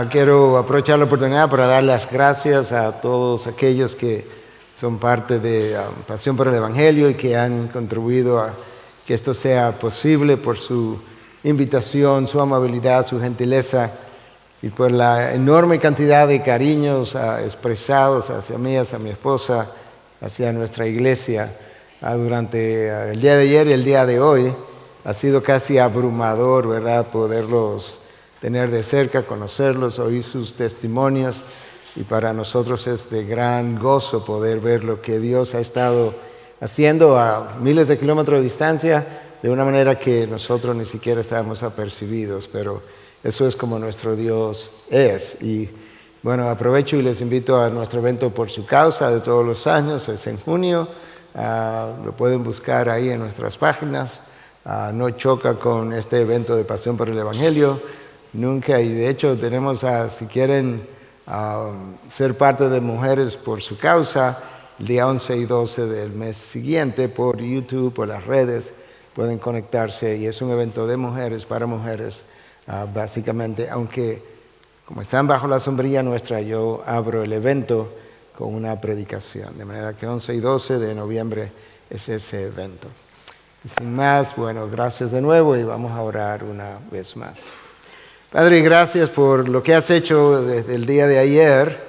Quiero aprovechar la oportunidad para dar las gracias a todos aquellos que son parte de Pasión por el Evangelio y que han contribuido a que esto sea posible por su invitación, su amabilidad, su gentileza y por la enorme cantidad de cariños expresados hacia mí, hacia mi esposa, hacia nuestra iglesia durante el día de ayer y el día de hoy. Ha sido casi abrumador, ¿verdad?, poderlos tener de cerca, conocerlos, oír sus testimonios, y para nosotros es de gran gozo poder ver lo que Dios ha estado haciendo a miles de kilómetros de distancia de una manera que nosotros ni siquiera estábamos apercibidos, pero eso es como nuestro Dios es. Y bueno, aprovecho y les invito a nuestro evento Por Su Causa de todos los años, es en junio, lo pueden buscar ahí en nuestras páginas. No choca con este evento de Pasión por el Evangelio, nunca, y de hecho tenemos, si quieren ser parte de Mujeres por Su Causa, el día 11 y 12 del mes siguiente por YouTube, por las redes, pueden conectarse, y es un evento de mujeres, para mujeres, básicamente, aunque como están bajo la sombrilla nuestra, yo abro el evento con una predicación, de manera que 11 y 12 de noviembre es ese evento. Y sin más, bueno, gracias de nuevo y vamos a orar una vez más. Padre, gracias por lo que has hecho desde el día de ayer,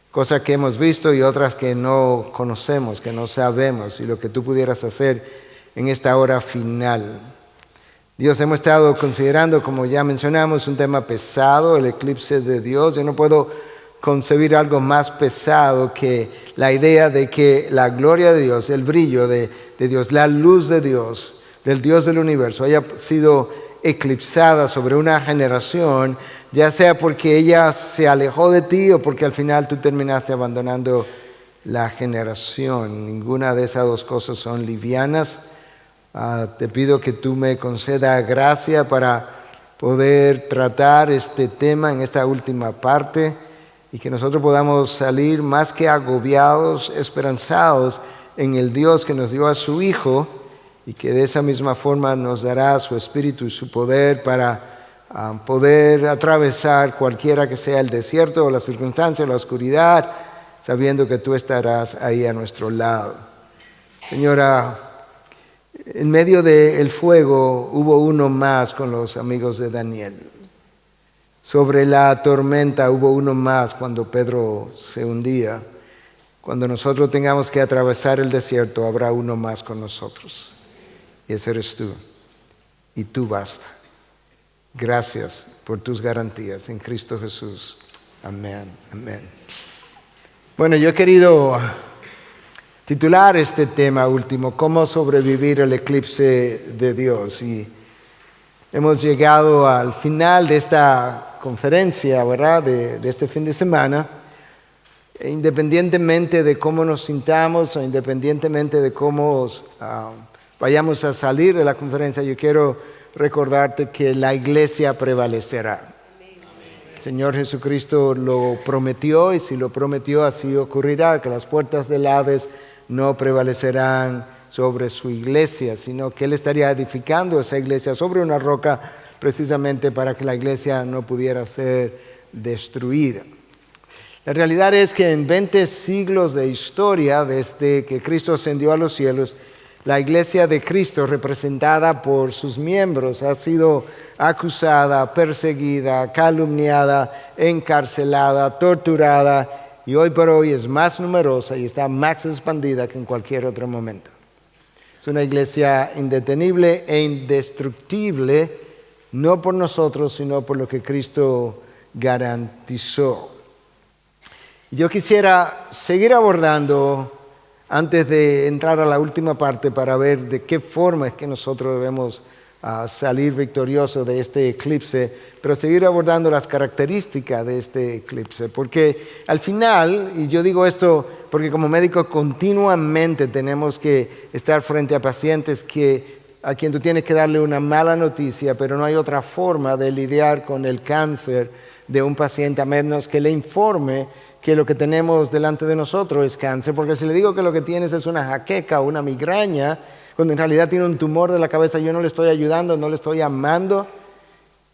cosas que hemos visto y otras que no conocemos, que no sabemos, y lo que tú pudieras hacer en esta hora final. Dios, hemos estado considerando, como ya mencionamos, un tema pesado, el eclipse de Dios. Yo no puedo concebir algo más pesado que la idea de que la gloria de Dios, el brillo de Dios, la luz de Dios, del Dios del universo, haya sido eclipsada sobre una generación, ya sea porque ella se alejó de ti o porque al final tú terminaste abandonando la generación. Ninguna de esas dos cosas son livianas. Te pido que tú me concedas gracia para poder tratar este tema en esta última parte y que nosotros podamos salir más que agobiados, esperanzados en el Dios que nos dio a su Hijo, y que de esa misma forma nos dará su espíritu y su poder para poder atravesar cualquiera que sea el desierto o la circunstancia o la oscuridad, sabiendo que tú estarás ahí a nuestro lado. Señora, en medio del fuego hubo uno más con los amigos de Daniel. Sobre la tormenta hubo uno más cuando Pedro se hundía. Cuando nosotros tengamos que atravesar el desierto, habrá uno más con nosotros. Y ese eres tú. Y tú basta. Gracias por tus garantías en Cristo Jesús. Amén. Amén. Bueno, yo he querido titular este tema último, ¿cómo sobrevivir el eclipse de Dios? Y hemos llegado al final de esta conferencia, ¿verdad?, de este fin de semana. Independientemente de cómo nos sintamos o independientemente de cómo vayamos a salir de la conferencia, yo quiero recordarte que la iglesia prevalecerá. El Señor Jesucristo lo prometió, y si lo prometió así ocurrirá, que las puertas del Hades no prevalecerán sobre su iglesia, sino que Él estaría edificando esa iglesia sobre una roca precisamente para que la iglesia no pudiera ser destruida. La realidad es que en 20 siglos de historia, desde que Cristo ascendió a los cielos, la iglesia de Cristo, representada por sus miembros, ha sido acusada, perseguida, calumniada, encarcelada, torturada, y hoy por hoy es más numerosa y está más expandida que en cualquier otro momento. Es una iglesia indetenible e indestructible, no por nosotros, sino por lo que Cristo garantizó. Yo quisiera seguir abordando, antes de entrar a la última parte, para ver de qué forma es que nosotros debemos salir victoriosos de este eclipse, pero seguir abordando las características de este eclipse, porque al final, y yo digo esto porque como médico continuamente tenemos que estar frente a pacientes a quien tú tienes que darle una mala noticia, pero no hay otra forma de lidiar con el cáncer de un paciente a menos que le informe que lo que tenemos delante de nosotros es cáncer, porque si le digo que lo que tienes es una jaqueca o una migraña, cuando en realidad tiene un tumor de la cabeza, yo no le estoy ayudando, no le estoy amando.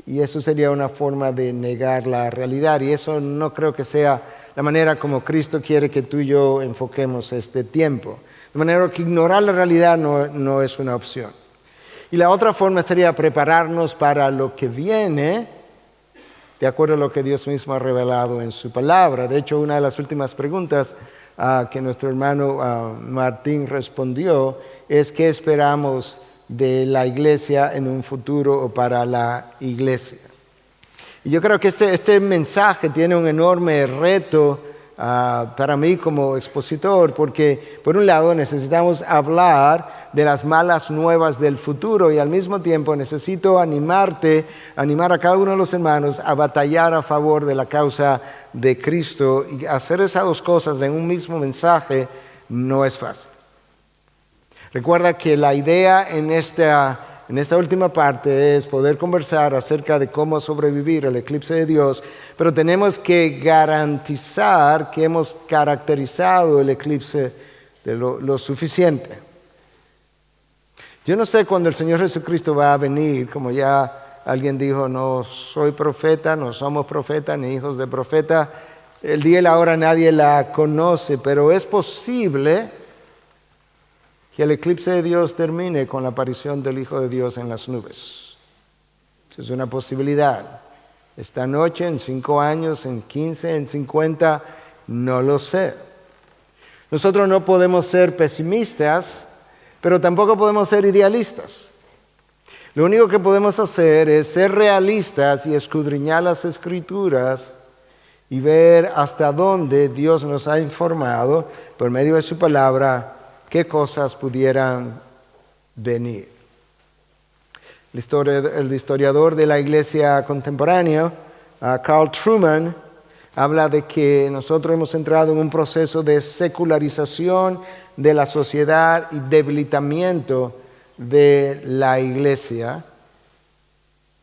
y eso sería una forma de negar la realidad, y eso no creo que sea la manera como Cristo quiere que tú y yo enfoquemos este tiempo. De manera que ignorar la realidad no es una opción. Y la otra forma sería prepararnos para lo que viene, de acuerdo a lo que Dios mismo ha revelado en su palabra. De hecho, una de las últimas preguntas que nuestro hermano Martín respondió es ¿qué esperamos de la iglesia en un futuro o para la iglesia? Y yo creo que este mensaje tiene un enorme reto para mí como expositor, porque por un lado necesitamos hablar de las malas nuevas del futuro y al mismo tiempo necesito animar a cada uno de los hermanos a batallar a favor de la causa de Cristo, y hacer esas dos cosas en un mismo mensaje no es fácil. Recuerda que la idea en esta última parte es poder conversar acerca de cómo sobrevivir al eclipse de Dios, pero tenemos que garantizar que hemos caracterizado el eclipse de lo suficiente. Yo no sé cuándo el Señor Jesucristo va a venir, como ya alguien dijo, no soy profeta, no somos profetas ni hijos de profeta. El día y la hora nadie la conoce, pero es posible que el eclipse de Dios termine con la aparición del Hijo de Dios en las nubes. Eso es una posibilidad. Esta noche, en 5 años, en 15, en 50, no lo sé. Nosotros no podemos ser pesimistas, pero tampoco podemos ser idealistas. Lo único que podemos hacer es ser realistas y escudriñar las Escrituras y ver hasta dónde Dios nos ha informado por medio de su palabra qué cosas pudieran venir. El historiador de la iglesia contemporánea, Carl Trueman, habla de que nosotros hemos entrado en un proceso de secularización de la sociedad y debilitamiento de la iglesia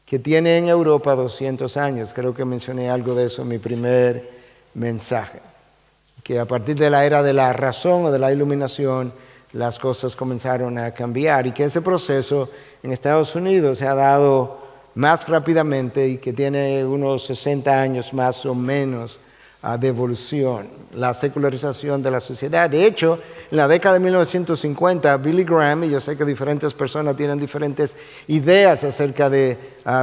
que tiene en Europa 200 años. Creo que mencioné algo de eso en mi primer mensaje. Que a partir de la era de la razón o de la iluminación, las cosas comenzaron a cambiar y que ese proceso en Estados Unidos se ha dado más rápidamente y que tiene unos 60 años más o menos de evolución, la secularización de la sociedad. De hecho, en la década de 1950, Billy Graham, y yo sé que diferentes personas tienen diferentes ideas acerca de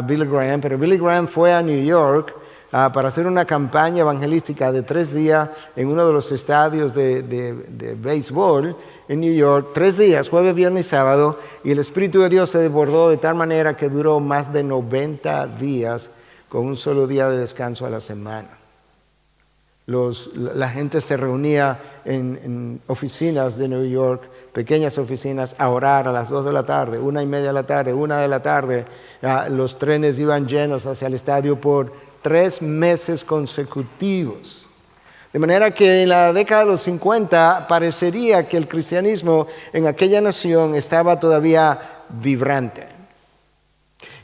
Billy Graham, pero Billy Graham fue a New York para hacer una campaña evangelística de 3 días en uno de los estadios de béisbol en New York, 3 días, jueves, viernes y sábado, y el Espíritu de Dios se desbordó de tal manera que duró más de 90 días con un solo día de descanso a la semana. La gente se reunía en oficinas de New York, pequeñas oficinas, a orar a las 2 de la tarde, 1:30 de la tarde, 1 de la tarde. Los trenes iban llenos hacia el estadio por 3 meses consecutivos. De manera que en la década de los 50 parecería que el cristianismo en aquella nación estaba todavía vibrante.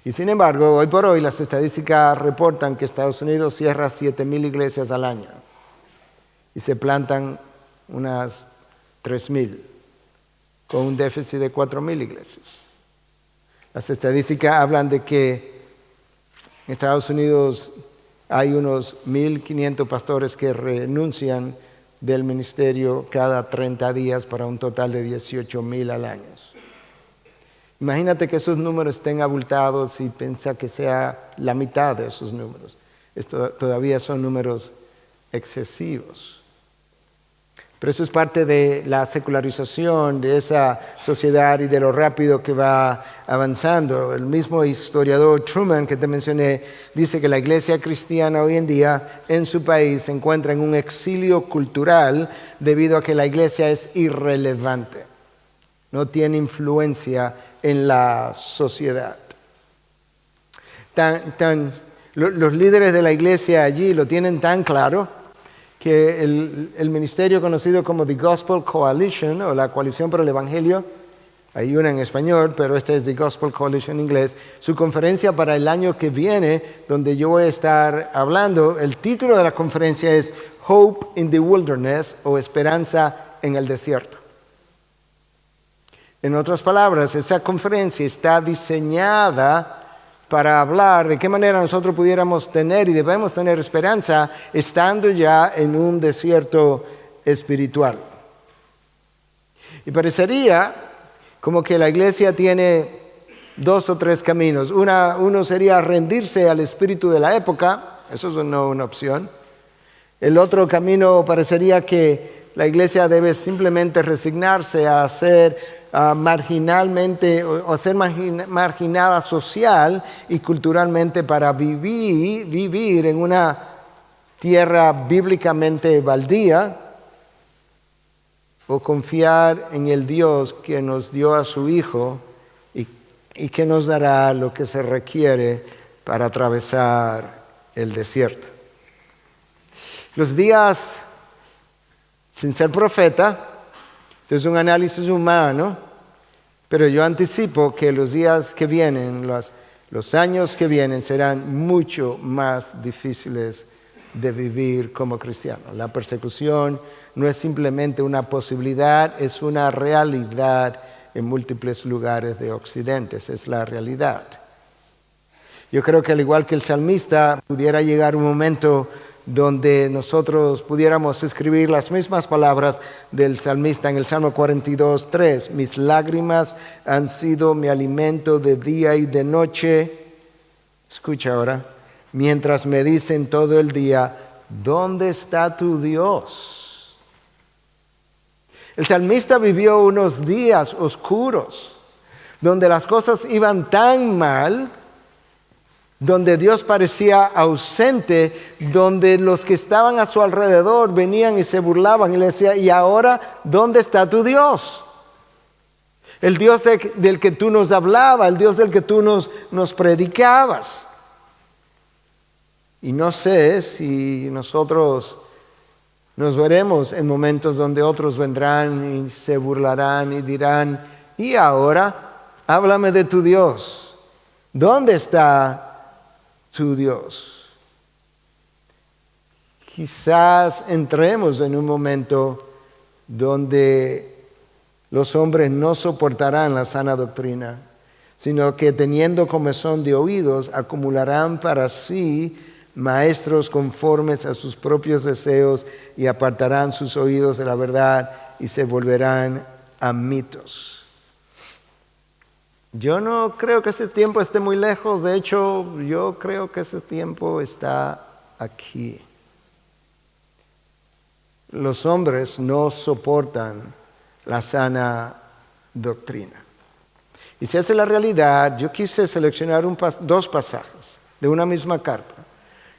Y sin embargo, hoy por hoy las estadísticas reportan que Estados Unidos cierra 7,000 iglesias al año y se plantan unas 3,000 con un déficit de 4,000 iglesias. Las estadísticas hablan de que en Estados Unidos hay unos 1,500 pastores que renuncian del ministerio cada 30 días para un total de 18,000 al año. Imagínate que esos números estén abultados y piensa que sea la mitad de esos números. Esto todavía son números excesivos. Pero eso es parte de la secularización de esa sociedad y de lo rápido que va avanzando. El mismo historiador Trueman que te mencioné dice que la iglesia cristiana hoy en día en su país se encuentra en un exilio cultural debido a que la iglesia es irrelevante. No tiene influencia en la sociedad. Los líderes de la iglesia allí lo tienen tan claro que el ministerio conocido como The Gospel Coalition o la Coalición por el Evangelio, hay una en español, pero esta es The Gospel Coalition en inglés, su conferencia para el año que viene, donde yo voy a estar hablando, el título de la conferencia es Hope in the Wilderness o Esperanza en el Desierto. En otras palabras, esa conferencia está diseñada para hablar de qué manera nosotros pudiéramos tener y debemos tener esperanza estando ya en un desierto espiritual. Y parecería como que la iglesia tiene 2 o 3 caminos. Uno sería rendirse al espíritu de la época, eso es no una opción. El otro camino parecería que la iglesia debe simplemente resignarse a ser marginalmente o ser marginada social y culturalmente para vivir en una tierra bíblicamente baldía, o confiar en el Dios que nos dio a su Hijo y que nos dará lo que se requiere para atravesar el desierto. Los días, sin ser profeta, es un análisis humano, pero yo anticipo que los días que vienen, los años que vienen serán mucho más difíciles de vivir como cristiano. La persecución no es simplemente una posibilidad, es una realidad en múltiples lugares de Occidente, esa es la realidad. Yo creo que al igual que el salmista, pudiera llegar un momento donde nosotros pudiéramos escribir las mismas palabras del salmista en el Salmo 42:3. Mis lágrimas han sido mi alimento de día y de noche. Escucha ahora. Mientras me dicen todo el día, ¿dónde está tu Dios? El salmista vivió unos días oscuros, donde las cosas iban tan mal, donde Dios parecía ausente, donde los que estaban a su alrededor venían y se burlaban y le decían, ¿y ahora dónde está tu Dios? El Dios del que tú nos hablabas, el Dios del que tú nos predicabas. Y no sé si nosotros nos veremos en momentos donde otros vendrán y se burlarán y dirán, ¿y ahora? Háblame de tu Dios. ¿Dónde está tu Dios? Quizás entremos en un momento donde los hombres no soportarán la sana doctrina, sino que teniendo comezón de oídos, acumularán para sí maestros conformes a sus propios deseos y apartarán sus oídos de la verdad y se volverán a mitos. Yo no creo que ese tiempo esté muy lejos, de hecho, yo creo que ese tiempo está aquí. Los hombres no soportan la sana doctrina. Y si esa es la realidad, yo quise seleccionar 2 pasajes de una misma carta,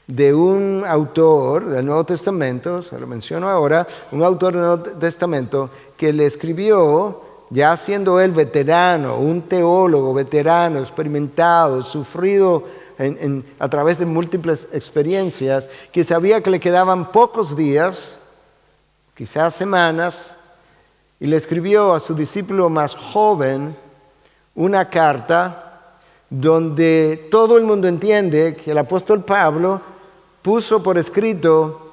de un autor del Nuevo Testamento, se lo menciono ahora, un autor del Nuevo Testamento que le escribió, ya siendo él veterano, un teólogo veterano, experimentado, sufrido a través de múltiples experiencias, que sabía que le quedaban pocos días, quizás semanas, y le escribió a su discípulo más joven una carta donde todo el mundo entiende que el apóstol Pablo puso por escrito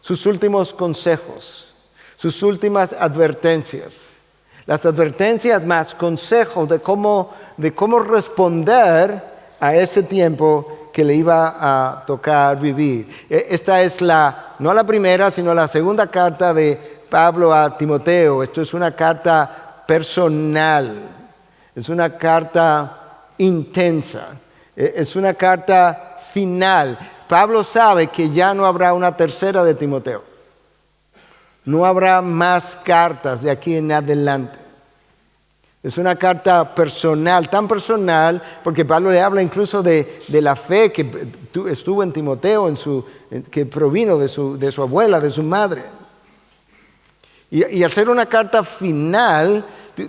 sus últimos consejos, sus últimas advertencias. Las advertencias más consejos de cómo responder a ese tiempo que le iba a tocar vivir. Esta es no la primera, sino la segunda carta de Pablo a Timoteo. Esto es una carta personal, es una carta intensa, es una carta final. Pablo sabe que ya no habrá una tercera de Timoteo. No habrá más cartas de aquí en adelante. Es una carta personal, tan personal, porque Pablo le habla incluso de la fe que estuvo en Timoteo, que provino de su abuela, de su madre. Y al ser una carta final,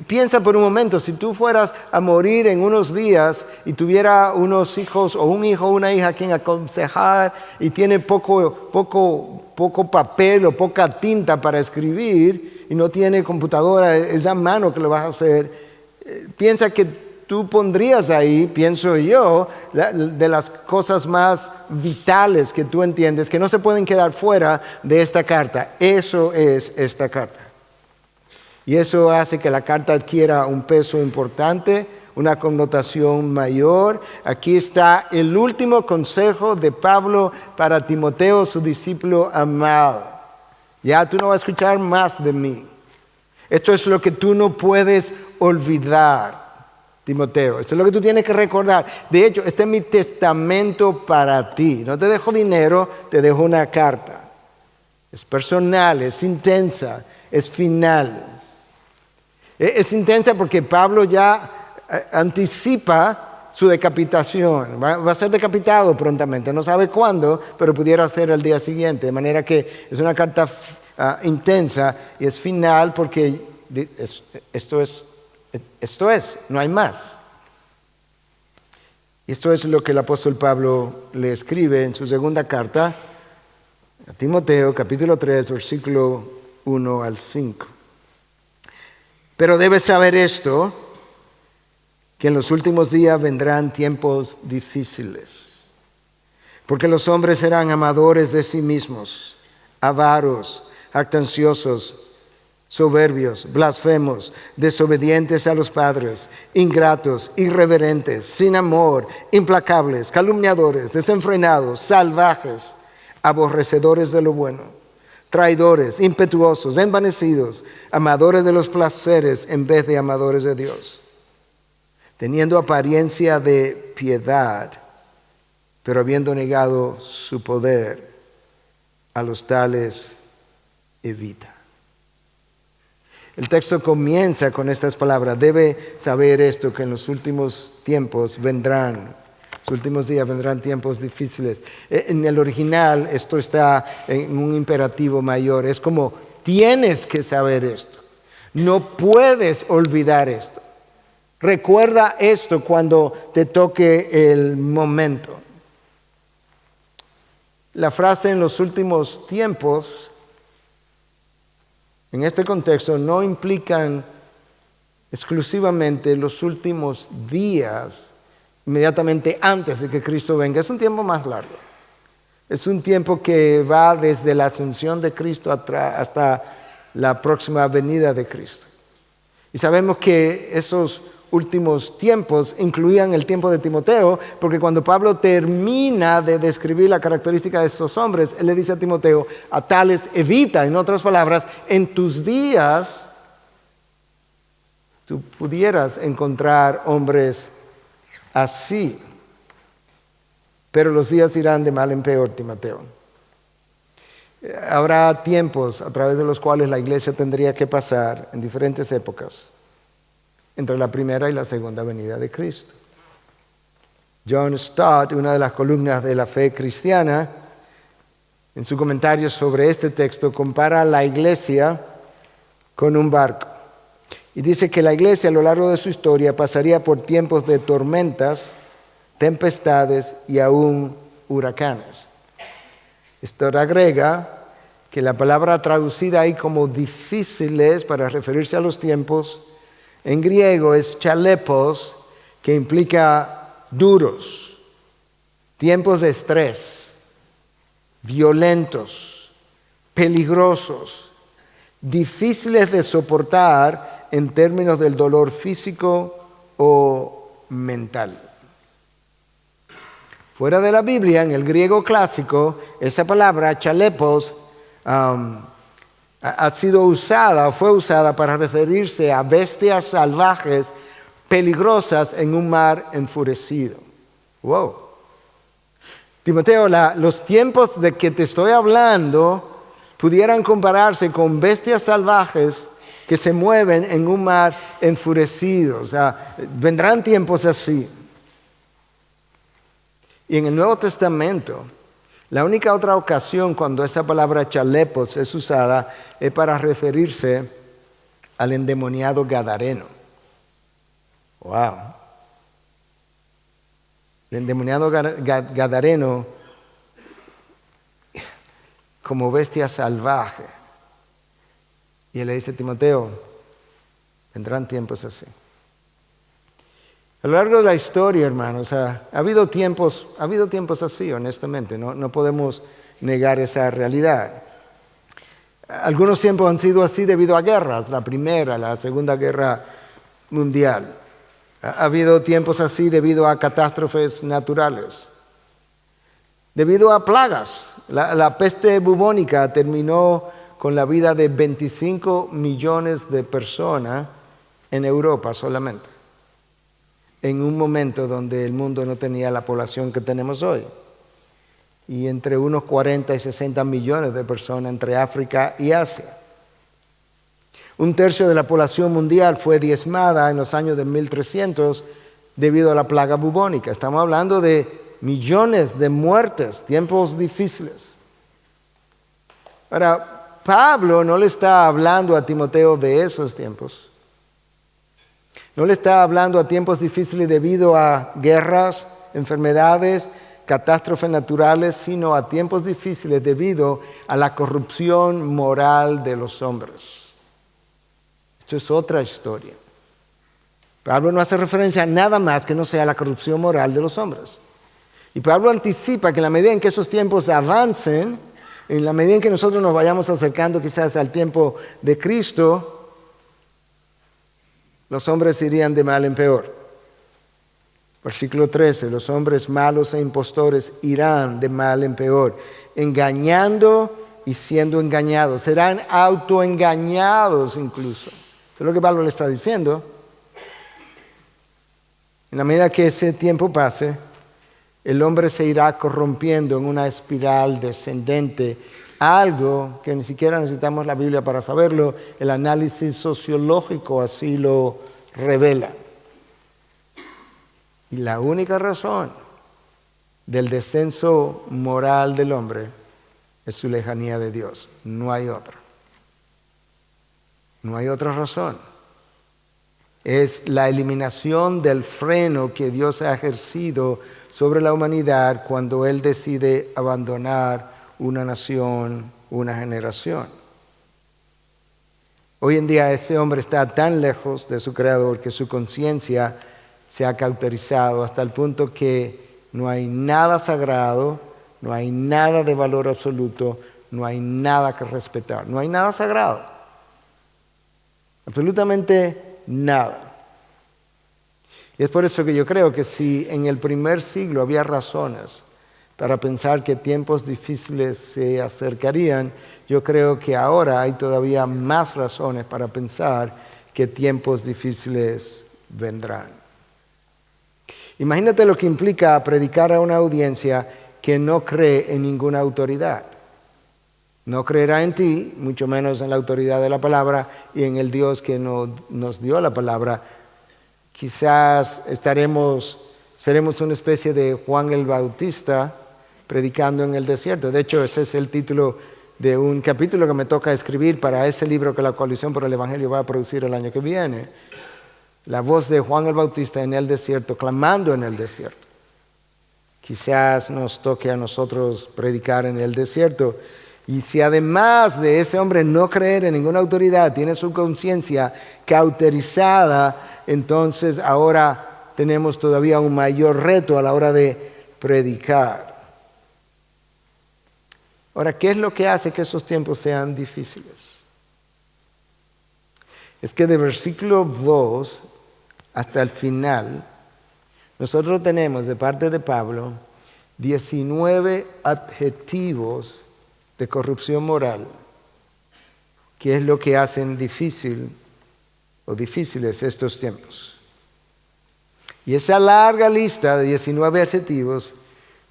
piensa por un momento, si tú fueras a morir en unos días y tuviera unos hijos o un hijo o una hija a quien aconsejar y tiene poco papel o poca tinta para escribir y no tiene computadora, es a mano que lo vas a hacer, piensa que tú pondrías ahí, pienso yo, de las cosas más vitales que tú entiendes, que no se pueden quedar fuera de esta carta. Eso es esta carta. Y eso hace que la carta adquiera un peso importante, una connotación mayor. Aquí está el último consejo de Pablo para Timoteo, su discípulo amado. Ya tú no vas a escuchar más de mí. Esto es lo que tú no puedes olvidar, Timoteo. Esto es lo que tú tienes que recordar. De hecho, este es mi testamento para ti. No te dejo dinero, te dejo una carta. Es personal, es intensa, es final. Es intensa porque Pablo ya anticipa su decapitación. Va a ser decapitado prontamente. No sabe cuándo, pero pudiera ser el día siguiente. De manera que es una carta intensa y es final porque esto es, no hay más. Y esto es lo que el apóstol Pablo le escribe en su segunda carta a Timoteo, capítulo 3, versículo 1 al 5. Pero debes saber esto, que en los últimos días vendrán tiempos difíciles, porque los hombres serán amadores de sí mismos, avaros, jactanciosos, soberbios, blasfemos, desobedientes a los padres, ingratos, irreverentes, sin amor, implacables, calumniadores, desenfrenados, salvajes, aborrecedores de lo bueno, traidores, impetuosos, envanecidos, amadores de los placeres en vez de amadores de Dios, teniendo apariencia de piedad, pero habiendo negado su poder, a los tales evita. El texto comienza con estas palabras: debe saber esto, que en los últimos tiempos vendrán. Los últimos días vendrán tiempos difíciles. En el original esto está en un imperativo mayor. Es como tienes que saber esto. No puedes olvidar esto. Recuerda esto cuando te toque el momento. La frase en los últimos tiempos, en este contexto, no implican exclusivamente los últimos días inmediatamente antes de que Cristo venga. Es un tiempo más largo. Es un tiempo que va desde la ascensión de Cristo hasta la próxima venida de Cristo. Y sabemos que esos últimos tiempos incluían el tiempo de Timoteo, porque cuando Pablo termina de describir la característica de estos hombres, él le dice a Timoteo: a tales evita. En otras palabras, en tus días tú pudieras encontrar hombres así, pero los días irán de mal en peor, Timoteo. Habrá tiempos a través de los cuales la iglesia tendría que pasar en diferentes épocas entre la primera y la segunda venida de Cristo. John Stott, una de las columnas de la fe cristiana, en su comentario sobre este texto, compara la iglesia con un barco. Y dice que la iglesia a lo largo de su historia pasaría por tiempos de tormentas, tempestades y aún huracanes. Esto agrega que la palabra traducida ahí como difíciles para referirse a los tiempos, en griego es chalepos, que implica duros, tiempos de estrés, violentos, peligrosos, difíciles de soportar en términos del dolor físico o mental. Fuera de la Biblia, en el griego clásico, esa palabra chalepos ha sido usada o fue usada para referirse a bestias salvajes peligrosas en un mar enfurecido. Wow. Timoteo, los tiempos de que te estoy hablando pudieran compararse con bestias salvajes que se mueven en un mar enfurecido. O sea, vendrán tiempos así. Y en el Nuevo Testamento, la única otra ocasión cuando esa palabra chalepos es usada es para referirse al endemoniado gadareno. Wow. El endemoniado gadareno como bestia salvaje. Y él le dice a Timoteo: vendrán tiempos así. A lo largo de la historia, hermanos, ha habido tiempos así, honestamente. No podemos negar esa realidad. Algunos tiempos han sido así debido a guerras, la Primera, la Segunda Guerra Mundial. Ha habido tiempos así debido a catástrofes naturales, debido a plagas. La peste bubónica terminó con la vida de 25 millones de personas en Europa solamente, en un momento donde el mundo no tenía la población que tenemos hoy, y entre unos 40 y 60 millones de personas entre África y Asia. Un tercio de la población mundial fue diezmada en los años de 1300 debido a la plaga bubónica. Estamos hablando de millones de muertes, tiempos difíciles. Ahora, Pablo no le está hablando a Timoteo de esos tiempos. No le está hablando a tiempos difíciles debido a guerras, enfermedades, catástrofes naturales, sino a tiempos difíciles debido a la corrupción moral de los hombres. Esto es otra historia. Pablo no hace referencia a nada más que no sea la corrupción moral de los hombres. Y Pablo anticipa que en la medida en que esos tiempos avancen, en la medida en que nosotros nos vayamos acercando quizás al tiempo de Cristo, los hombres irían de mal en peor. Versículo 13, los hombres malos e impostores irán de mal en peor, engañando y siendo engañados. Serán autoengañados incluso. Eso es lo que Pablo le está diciendo. En la medida que ese tiempo pase, el hombre se irá corrompiendo en una espiral descendente. Algo que ni siquiera necesitamos la Biblia para saberlo, el análisis sociológico así lo revela. Y la única razón del descenso moral del hombre es su lejanía de Dios. No hay otra. No hay otra razón. Es la eliminación del freno que Dios ha ejercido sobre la humanidad cuando Él decide abandonar una nación, una generación. Hoy en día ese hombre está tan lejos de su Creador que su conciencia se ha cauterizado hasta el punto que no hay nada sagrado, no hay nada de valor absoluto, no hay nada que respetar, no hay nada sagrado. Absolutamente nada. Y es por eso que yo creo que si en el primer siglo había razones para pensar que tiempos difíciles se acercarían, yo creo que ahora hay todavía más razones para pensar que tiempos difíciles vendrán. Imagínate lo que implica predicar a una audiencia que no cree en ninguna autoridad. No creerá en ti, mucho menos en la autoridad de la palabra y en el Dios que nos dio la palabra. Quizás seremos una especie de Juan el Bautista predicando en el desierto. De hecho, ese es el título de un capítulo que me toca escribir para ese libro que la Coalición por el Evangelio va a producir el año que viene. La voz de Juan el Bautista en el desierto, clamando en el desierto. Quizás nos toque a nosotros predicar en el desierto. Y si además de ese hombre no creer en ninguna autoridad, tiene su conciencia cauterizada, entonces ahora tenemos todavía un mayor reto a la hora de predicar. Ahora, ¿qué es lo que hace que esos tiempos sean difíciles? Es que de versículo 2 hasta el final, nosotros tenemos de parte de Pablo 19 adjetivos de corrupción moral, que es lo que hacen difíciles estos tiempos. Y esa larga lista de 19 adjetivos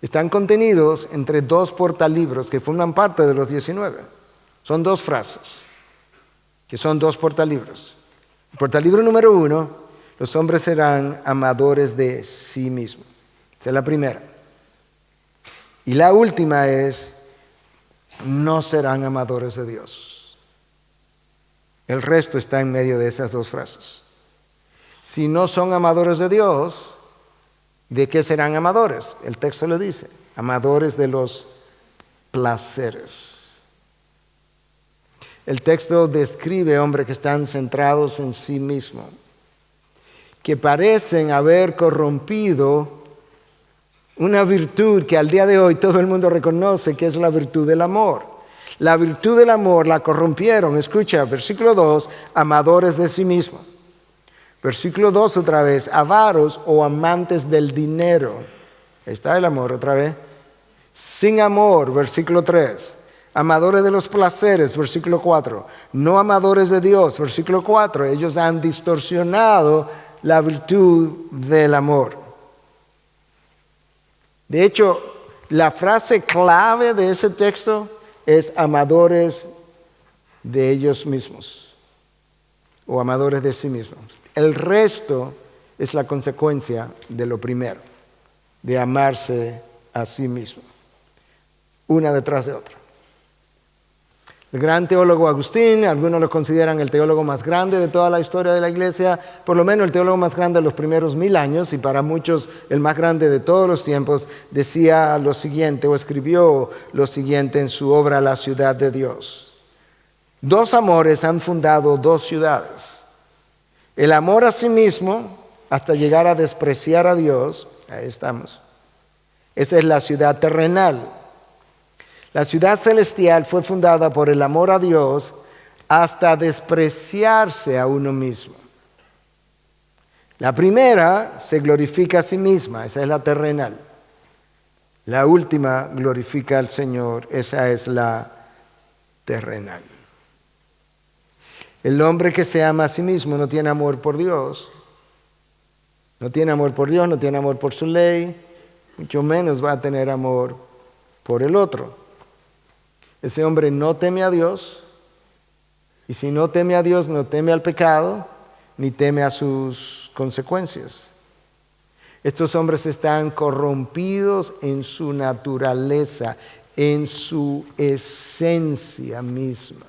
están contenidos entre dos portalibros que forman parte de los 19. Son dos frases, que son dos portalibros. El portalibro número 1, los hombres serán amadores de sí mismos. Esa es la primera. Y la última es, no serán amadores de Dios. El resto está en medio de esas dos frases. Si no son amadores de Dios, ¿de qué serán amadores? El texto lo dice, amadores de los placeres. El texto describe hombres que están centrados en sí mismos, que parecen haber corrompido una virtud que al día de hoy todo el mundo reconoce que es la virtud del amor. La virtud del amor la corrompieron. Escucha, versículo 2, amadores de sí mismos. Versículo 2 otra vez, avaros o amantes del dinero. Ahí está el amor otra vez. Sin amor, versículo 3. Amadores de los placeres, versículo 4. No amadores de Dios, versículo 4. Ellos han distorsionado la virtud del amor. De hecho, la frase clave de ese texto es amadores de ellos mismos o amadores de sí mismos. El resto es la consecuencia de lo primero, de amarse a sí mismo, una detrás de otra. El gran teólogo Agustín, algunos lo consideran el teólogo más grande de toda la historia de la iglesia, por lo menos el teólogo más grande de los primeros 1000 años y para muchos el más grande de todos los tiempos, decía lo siguiente o escribió lo siguiente en su obra La ciudad de Dios. 2 amores han fundado 2 ciudades. El amor a sí mismo hasta llegar a despreciar a Dios, ahí estamos. Esa es la ciudad terrenal. La ciudad celestial fue fundada por el amor a Dios hasta despreciarse a uno mismo. La primera se glorifica a sí misma, esa es la terrenal. La última glorifica al Señor, esa es la terrenal. El hombre que se ama a sí mismo no tiene amor por Dios. No tiene amor por Dios, no tiene amor por su ley, mucho menos va a tener amor por el otro. Ese hombre no teme a Dios, y si no teme a Dios, no teme al pecado, ni teme a sus consecuencias. Estos hombres están corrompidos en su naturaleza, en su esencia misma.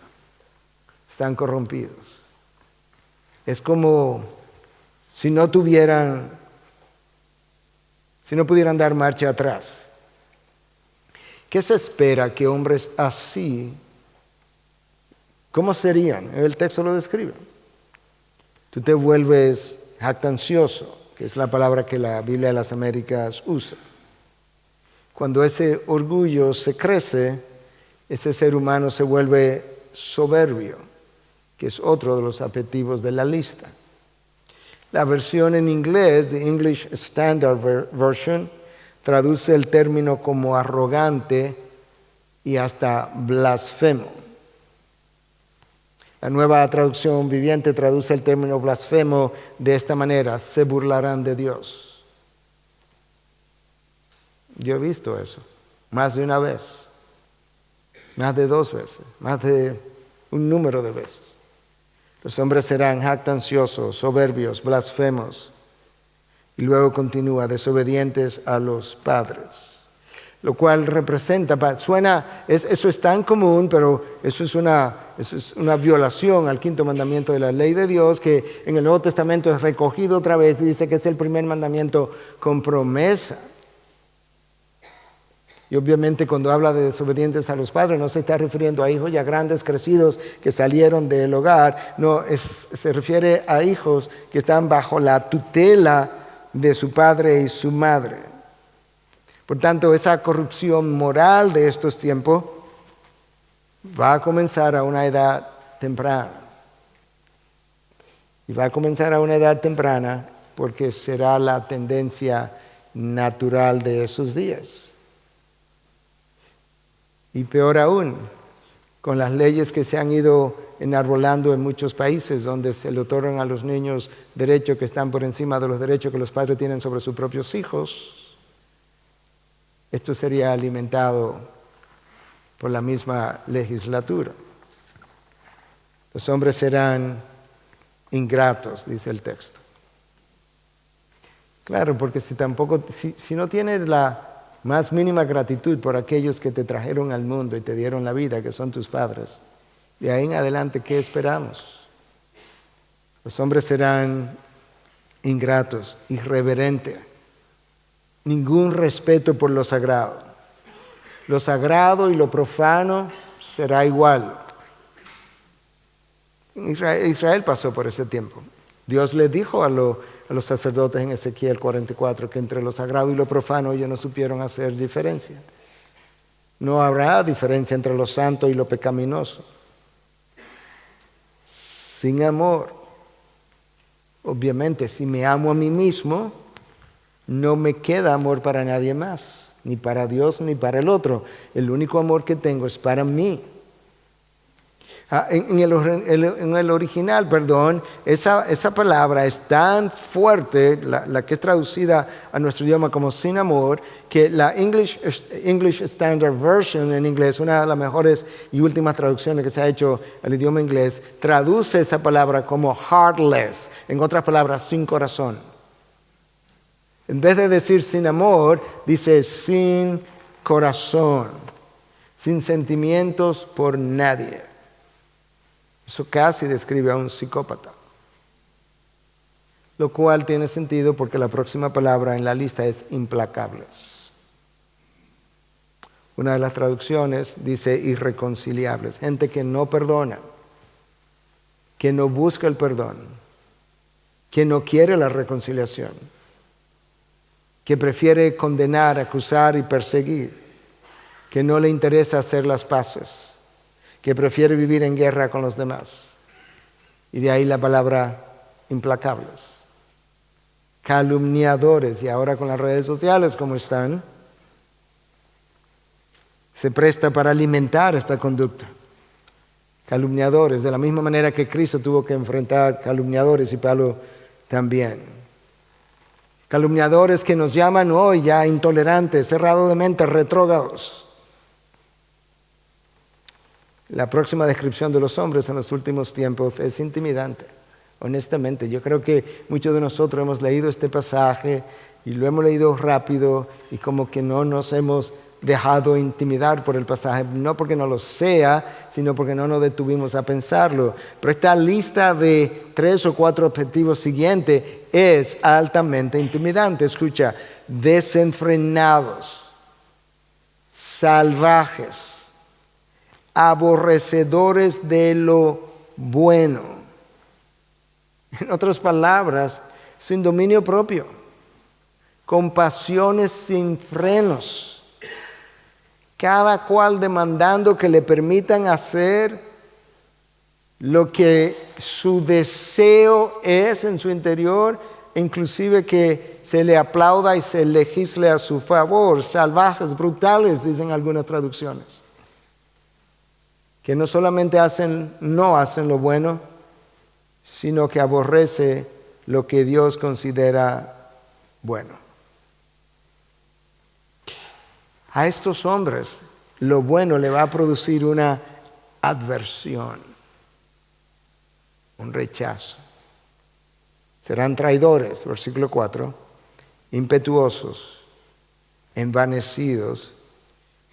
Están corrompidos. Es como si no pudieran dar marcha atrás. ¿Qué se espera que hombres así, cómo serían? El texto lo describe. Tú te vuelves jactancioso, que es la palabra que la Biblia de las Américas usa. Cuando ese orgullo se crece, ese ser humano se vuelve soberbio, que es otro de los adjetivos de la lista. La versión en inglés, the English Standard Version, traduce el término como arrogante y hasta blasfemo. La nueva traducción viviente traduce el término blasfemo de esta manera: se burlarán de Dios. Yo he visto eso más de una vez, más de 2 veces, más de un número de veces. Los hombres serán jactanciosos, soberbios, blasfemos. Y luego continúa, desobedientes a los padres. Lo cual representa, eso es tan común, pero eso es una violación al 5º mandamiento de la ley de Dios, que en el Nuevo Testamento es recogido otra vez y dice que es el primer mandamiento con promesa. Y obviamente cuando habla de desobedientes a los padres no se está refiriendo a hijos ya grandes, crecidos, que salieron del hogar. No, se refiere a hijos que están bajo la tutela de su padre y su madre. Por tanto, esa corrupción moral de estos tiempos va a comenzar a una edad temprana. Y va a comenzar a una edad temprana porque será la tendencia natural de esos días. Y peor aún, con las leyes que se han ido enarbolando en muchos países donde se le otorgan a los niños derechos que están por encima de los derechos que los padres tienen sobre sus propios hijos, esto sería alimentado por la misma legislatura. Los hombres serán ingratos, dice el texto. Claro, porque si no tienes la más mínima gratitud por aquellos que te trajeron al mundo y te dieron la vida, que son tus padres, de ahí en adelante, ¿qué esperamos? Los hombres serán ingratos, irreverentes, ningún respeto por lo sagrado. Lo sagrado y lo profano será igual. Israel pasó por ese tiempo. Dios le dijo a los sacerdotes en Ezequiel 44 que entre lo sagrado y lo profano ellos no supieron hacer diferencia. No habrá diferencia entre lo santo y lo pecaminoso. Sin amor, Obviamente, si me amo a mí mismo, no me queda amor para nadie más, ni para Dios ni para el otro. El único amor que tengo es para mí. En el original, esa palabra es tan fuerte, la que es traducida a nuestro idioma como sin amor, que la English Standard Version en inglés, una de las mejores y últimas traducciones que se ha hecho al idioma inglés, traduce esa palabra como heartless, en otras palabras, sin corazón. En vez de decir sin amor, dice sin corazón, sin sentimientos por nadie. Eso casi describe a un psicópata. Lo cual tiene sentido porque la próxima palabra en la lista es implacables. Una de las traducciones dice irreconciliables. Gente que no perdona, que no busca el perdón, que no quiere la reconciliación, que prefiere condenar, acusar y perseguir, que no le interesa hacer las paces, que prefiere vivir en guerra con los demás. Y de ahí la palabra implacables. Calumniadores, y ahora con las redes sociales como están, se presta para alimentar esta conducta. Calumniadores, de la misma manera que Cristo tuvo que enfrentar calumniadores y Pablo también. Calumniadores que nos llaman hoy ya intolerantes, cerrados de mente, retrógrados. La próxima descripción de los hombres en los últimos tiempos es intimidante. Honestamente, yo creo que muchos de nosotros hemos leído este pasaje y lo hemos leído rápido y como que no nos hemos dejado intimidar por el pasaje, no porque no lo sea, sino porque no nos detuvimos a pensarlo. Pero esta lista de 3 o 4 objetivos siguientes es altamente intimidante. Escucha, desenfrenados, salvajes, aborrecedores de lo bueno. En otras palabras, sin dominio propio, con pasiones sin frenos, cada cual demandando que le permitan hacer lo que su deseo es en su interior, inclusive que se le aplauda y se legisle a su favor. Salvajes, brutales, dicen algunas traducciones. Que no solamente no hacen lo bueno, sino que aborrece lo que Dios considera bueno. A estos hombres lo bueno le va a producir una adversión, un rechazo. Serán traidores, versículo 4, impetuosos, envanecidos.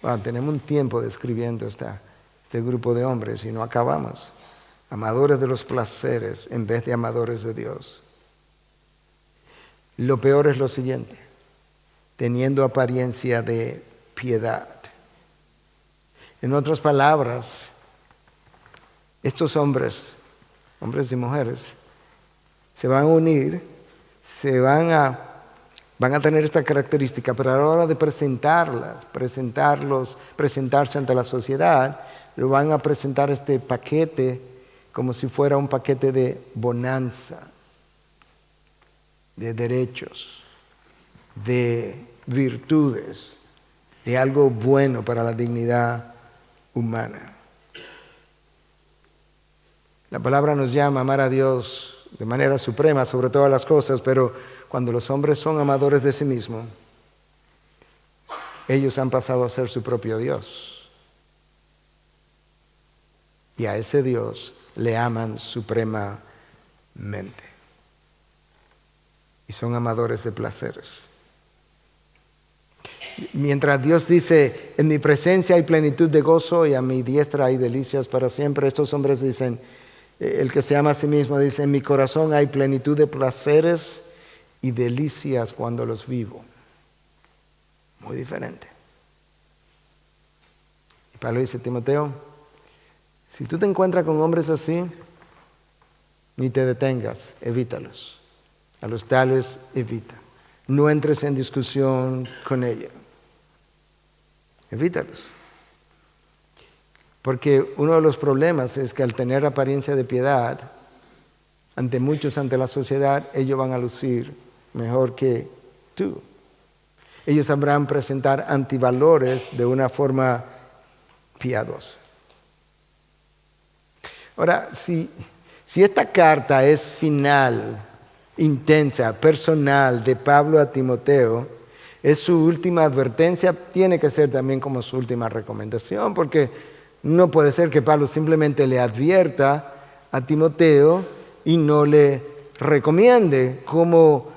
Bueno, tenemos un tiempo describiendo este grupo de hombres y no acabamos. Amadores de los placeres en vez de amadores de Dios. Lo peor es lo siguiente: teniendo apariencia de piedad. En otras palabras, estos hombres y mujeres, se van a unir, van a tener esta característica, pero a la hora de presentarse ante la sociedad, lo van a presentar este paquete como si fuera un paquete de bonanza, de derechos, de virtudes, de algo bueno para la dignidad humana. La palabra nos llama a amar a Dios de manera suprema sobre todas las cosas, pero cuando los hombres son amadores de sí mismos, ellos han pasado a ser su propio Dios. Y a ese Dios le aman supremamente. Y son amadores de placeres. Mientras Dios dice, en mi presencia hay plenitud de gozo y a mi diestra hay delicias para siempre, estos hombres dicen, el que se ama a sí mismo dice, en mi corazón hay plenitud de placeres y delicias cuando los vivo. Muy diferente. Y Pablo dice, Timoteo, si tú te encuentras con hombres así, ni te detengas, evítalos. A los tales evita. No entres en discusión con ellos. Evítalos. Porque uno de los problemas es que al tener apariencia de piedad, ante muchos, ante la sociedad, ellos van a lucir mejor que tú. Ellos sabrán presentar antivalores de una forma piadosa. Ahora, si esta carta es final, intensa, personal de Pablo a Timoteo, es su última advertencia, tiene que ser también como su última recomendación, porque no puede ser que Pablo simplemente le advierta a Timoteo y no le recomiende cómo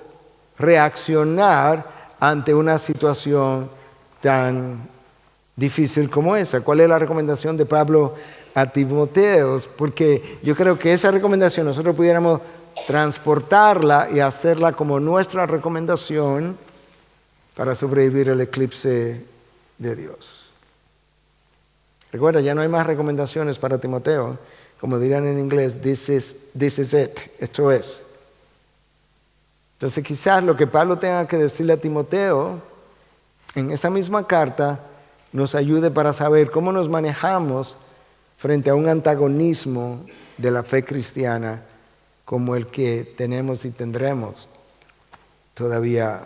reaccionar ante una situación tan difícil como esa. ¿Cuál es la recomendación de Pablo a Timoteo? Porque yo creo que esa recomendación nosotros pudiéramos transportarla y hacerla como nuestra recomendación para sobrevivir el eclipse de Dios. Recuerda, ya no hay más recomendaciones para Timoteo. Como dirían en inglés, this is it. Esto es. Entonces quizás lo que Pablo tenga que decirle a Timoteo en esa misma carta nos ayude para saber cómo nos manejamos frente a un antagonismo de la fe cristiana como el que tenemos y tendremos todavía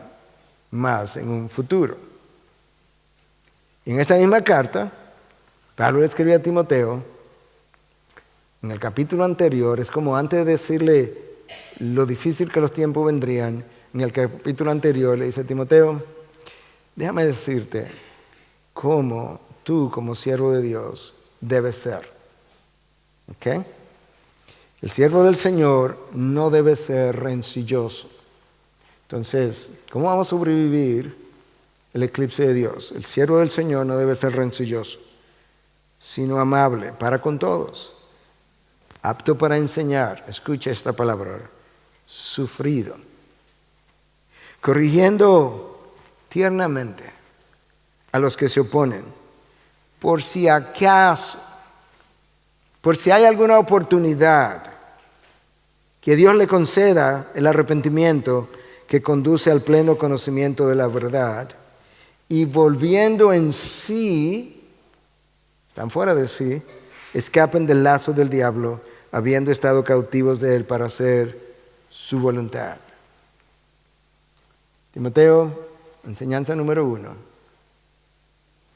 más en un futuro. Y en esta misma carta, Pablo le escribió a Timoteo, en el capítulo anterior, es como antes de decirle lo difícil que los tiempos vendrían, en el capítulo anterior le dice a Timoteo, déjame decirte cómo tú como siervo de Dios debes ser. ¿Ok? El siervo del Señor no debe ser rencilloso. Entonces, ¿cómo vamos a sobrevivir el eclipse de Dios? El siervo del Señor no debe ser rencilloso, sino amable para con todos, apto para enseñar, escucha esta palabra ahora, sufrido, corrigiendo tiernamente a los que se oponen, por si acaso, por si hay alguna oportunidad que Dios le conceda el arrepentimiento que conduce al pleno conocimiento de la verdad, y volviendo en sí, están fuera de sí, escapen del lazo del diablo, habiendo estado cautivos de él para hacer su voluntad. Timoteo, enseñanza número 1.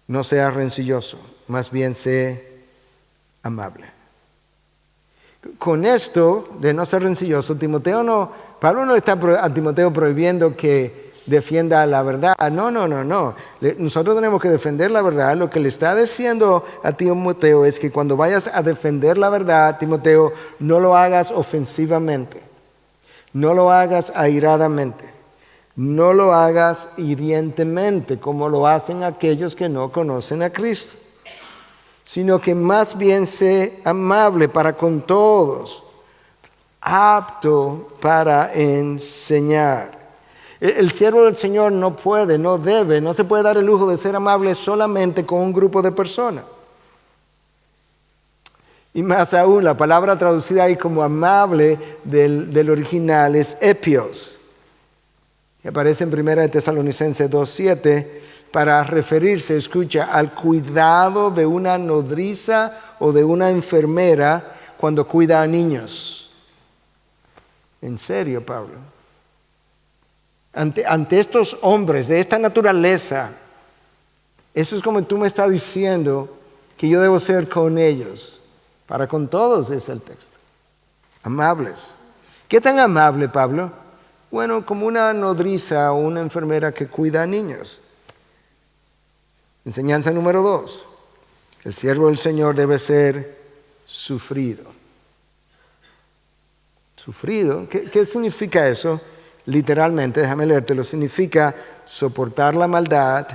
No seas rencilloso, más bien sé amable. Con esto de no ser rencilloso, Pablo no le está a Timoteo prohibiendo que defienda la verdad. No. Nosotros tenemos que defender la verdad. Lo que le está diciendo a Timoteo es que cuando vayas a defender la verdad, Timoteo, no lo hagas ofensivamente, no lo hagas airadamente, no lo hagas hirientemente como lo hacen aquellos que no conocen a Cristo, sino que más bien sé amable para con todos, apto para enseñar. El siervo del Señor no puede, no debe, no se puede dar el lujo de ser amable solamente con un grupo de personas. Y más aún, la palabra traducida ahí como amable del original es epios, que aparece en 1 Tesalonicenses 2:7, para referirse, escucha, al cuidado de una nodriza o de una enfermera cuando cuida a niños. En serio, Pablo. Ante estos hombres de esta naturaleza, eso es como tú me estás diciendo que yo debo ser con ellos. Para con todos es el texto. Amables. ¿Qué tan amable, Pablo? Bueno, como una nodriza o una enfermera que cuida a niños. Enseñanza número 2. El siervo del Señor debe ser sufrido. ¿Sufrido? ¿Qué significa eso? Literalmente, déjame leértelo, significa soportar la maldad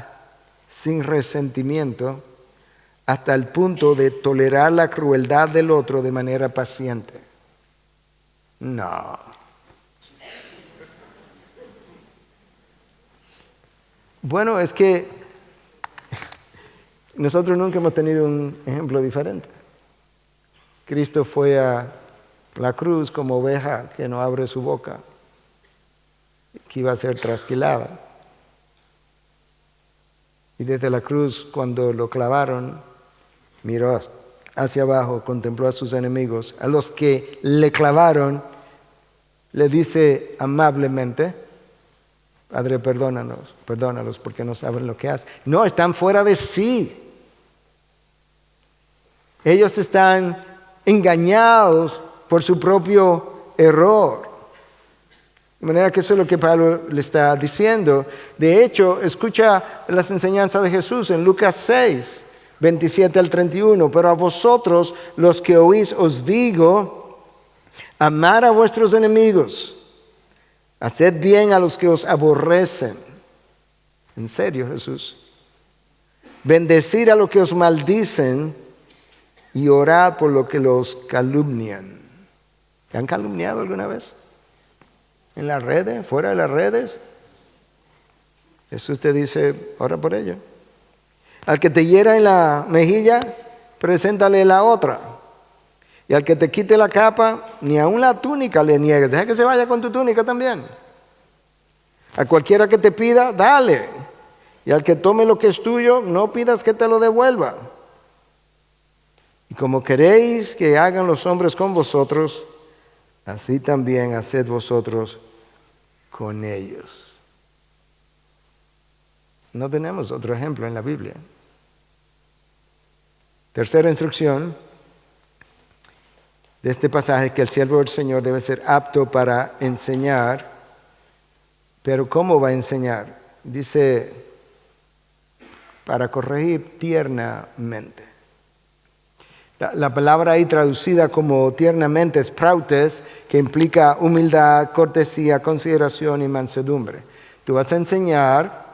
sin resentimiento hasta el punto de tolerar la crueldad del otro de manera paciente. No. Bueno, es que nosotros nunca hemos tenido un ejemplo diferente. Cristo fue a la cruz como oveja que no abre su boca, que iba a ser trasquilada. Y desde la cruz, cuando lo clavaron, miró hacia abajo, contempló a sus enemigos, a los que le clavaron le dice amablemente, Padre, perdónalos porque no saben lo que hacen. No, están fuera de sí. Ellos están engañados por su propio error. De manera que eso es lo que Pablo le está diciendo. De hecho, escucha las enseñanzas de Jesús en Lucas 6, 27 al 31. Pero a vosotros, los que oís, os digo, amad a vuestros enemigos, haced bien a los que os aborrecen. En serio, Jesús. Bendecid a los que os maldicen y orad por los que los calumnian. ¿Te han calumniado alguna vez? ¿En las redes? ¿Fuera de las redes? Jesús te dice, ora por ello. Al que te hiera en la mejilla, preséntale la otra. Y al que te quite la capa, ni aun la túnica le niegues. Deja que se vaya con tu túnica también. A cualquiera que te pida, dale. Y al que tome lo que es tuyo, no pidas que te lo devuelva. Y como queréis que hagan los hombres con vosotros, así también haced vosotros con ellos. No tenemos otro ejemplo en la Biblia. Tercera instrucción de este pasaje, que el siervo del Señor debe ser apto para enseñar. Pero ¿cómo va a enseñar? Dice, para corregir tiernamente. La palabra ahí traducida como tiernamente es prautes, que implica humildad, cortesía, consideración y mansedumbre. Tú vas a enseñar,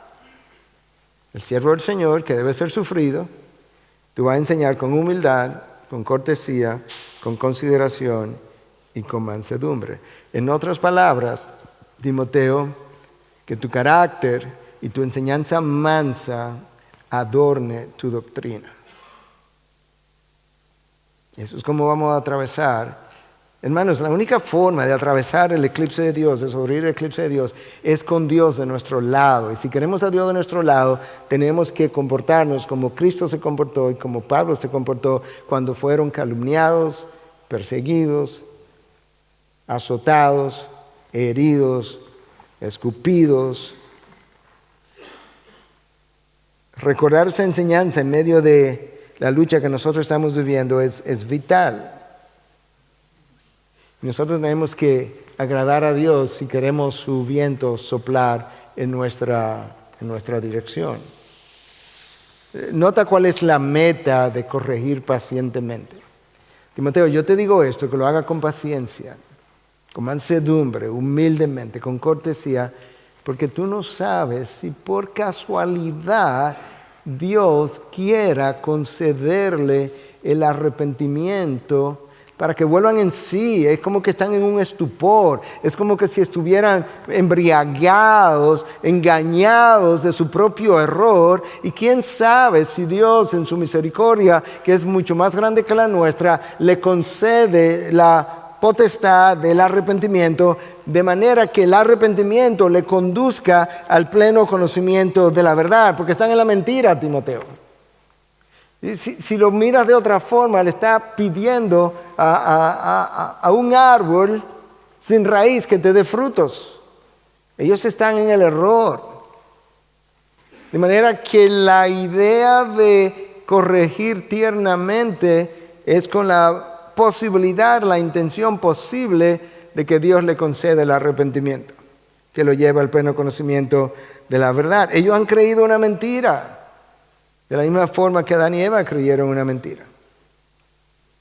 el siervo del Señor, que debe ser sufrido, tú vas a enseñar con humildad, con cortesía, con consideración y con mansedumbre. En otras palabras, Timoteo, que tu carácter y tu enseñanza mansa adorne tu doctrina. Eso es como vamos a atravesar. Hermanos, la única forma de atravesar el eclipse de Dios, de sobrevivir el eclipse de Dios, es con Dios de nuestro lado. Y si queremos a Dios de nuestro lado, tenemos que comportarnos como Cristo se comportó y como Pablo se comportó cuando fueron calumniados, perseguidos, azotados, heridos, escupidos. Recordar esa enseñanza en medio de la lucha que nosotros estamos viviendo es vital. Nosotros tenemos que agradar a Dios si queremos su viento soplar en nuestra dirección. Nota cuál es la meta de corregir pacientemente. Timoteo, yo te digo esto, que lo haga con paciencia, con mansedumbre, humildemente, con cortesía, porque tú no sabes si por casualidad Dios quiera concederle el arrepentimiento para que vuelvan en sí. Es como que están en un estupor, es como que si estuvieran embriagados, engañados de su propio error. Y quién sabe si Dios en su misericordia, que es mucho más grande que la nuestra, le concede la potestad del arrepentimiento, de manera que el arrepentimiento le conduzca al pleno conocimiento de la verdad, porque están en la mentira, Timoteo. Y si lo miras de otra forma, le está pidiendo a un árbol sin raíz que te dé frutos. Ellos están en el error. De manera que la idea de corregir tiernamente es con la posibilidad, la intención posible de que Dios le conceda el arrepentimiento, que lo lleva al pleno conocimiento de la verdad. Ellos han creído una mentira, de la misma forma que Adán y Eva creyeron una mentira.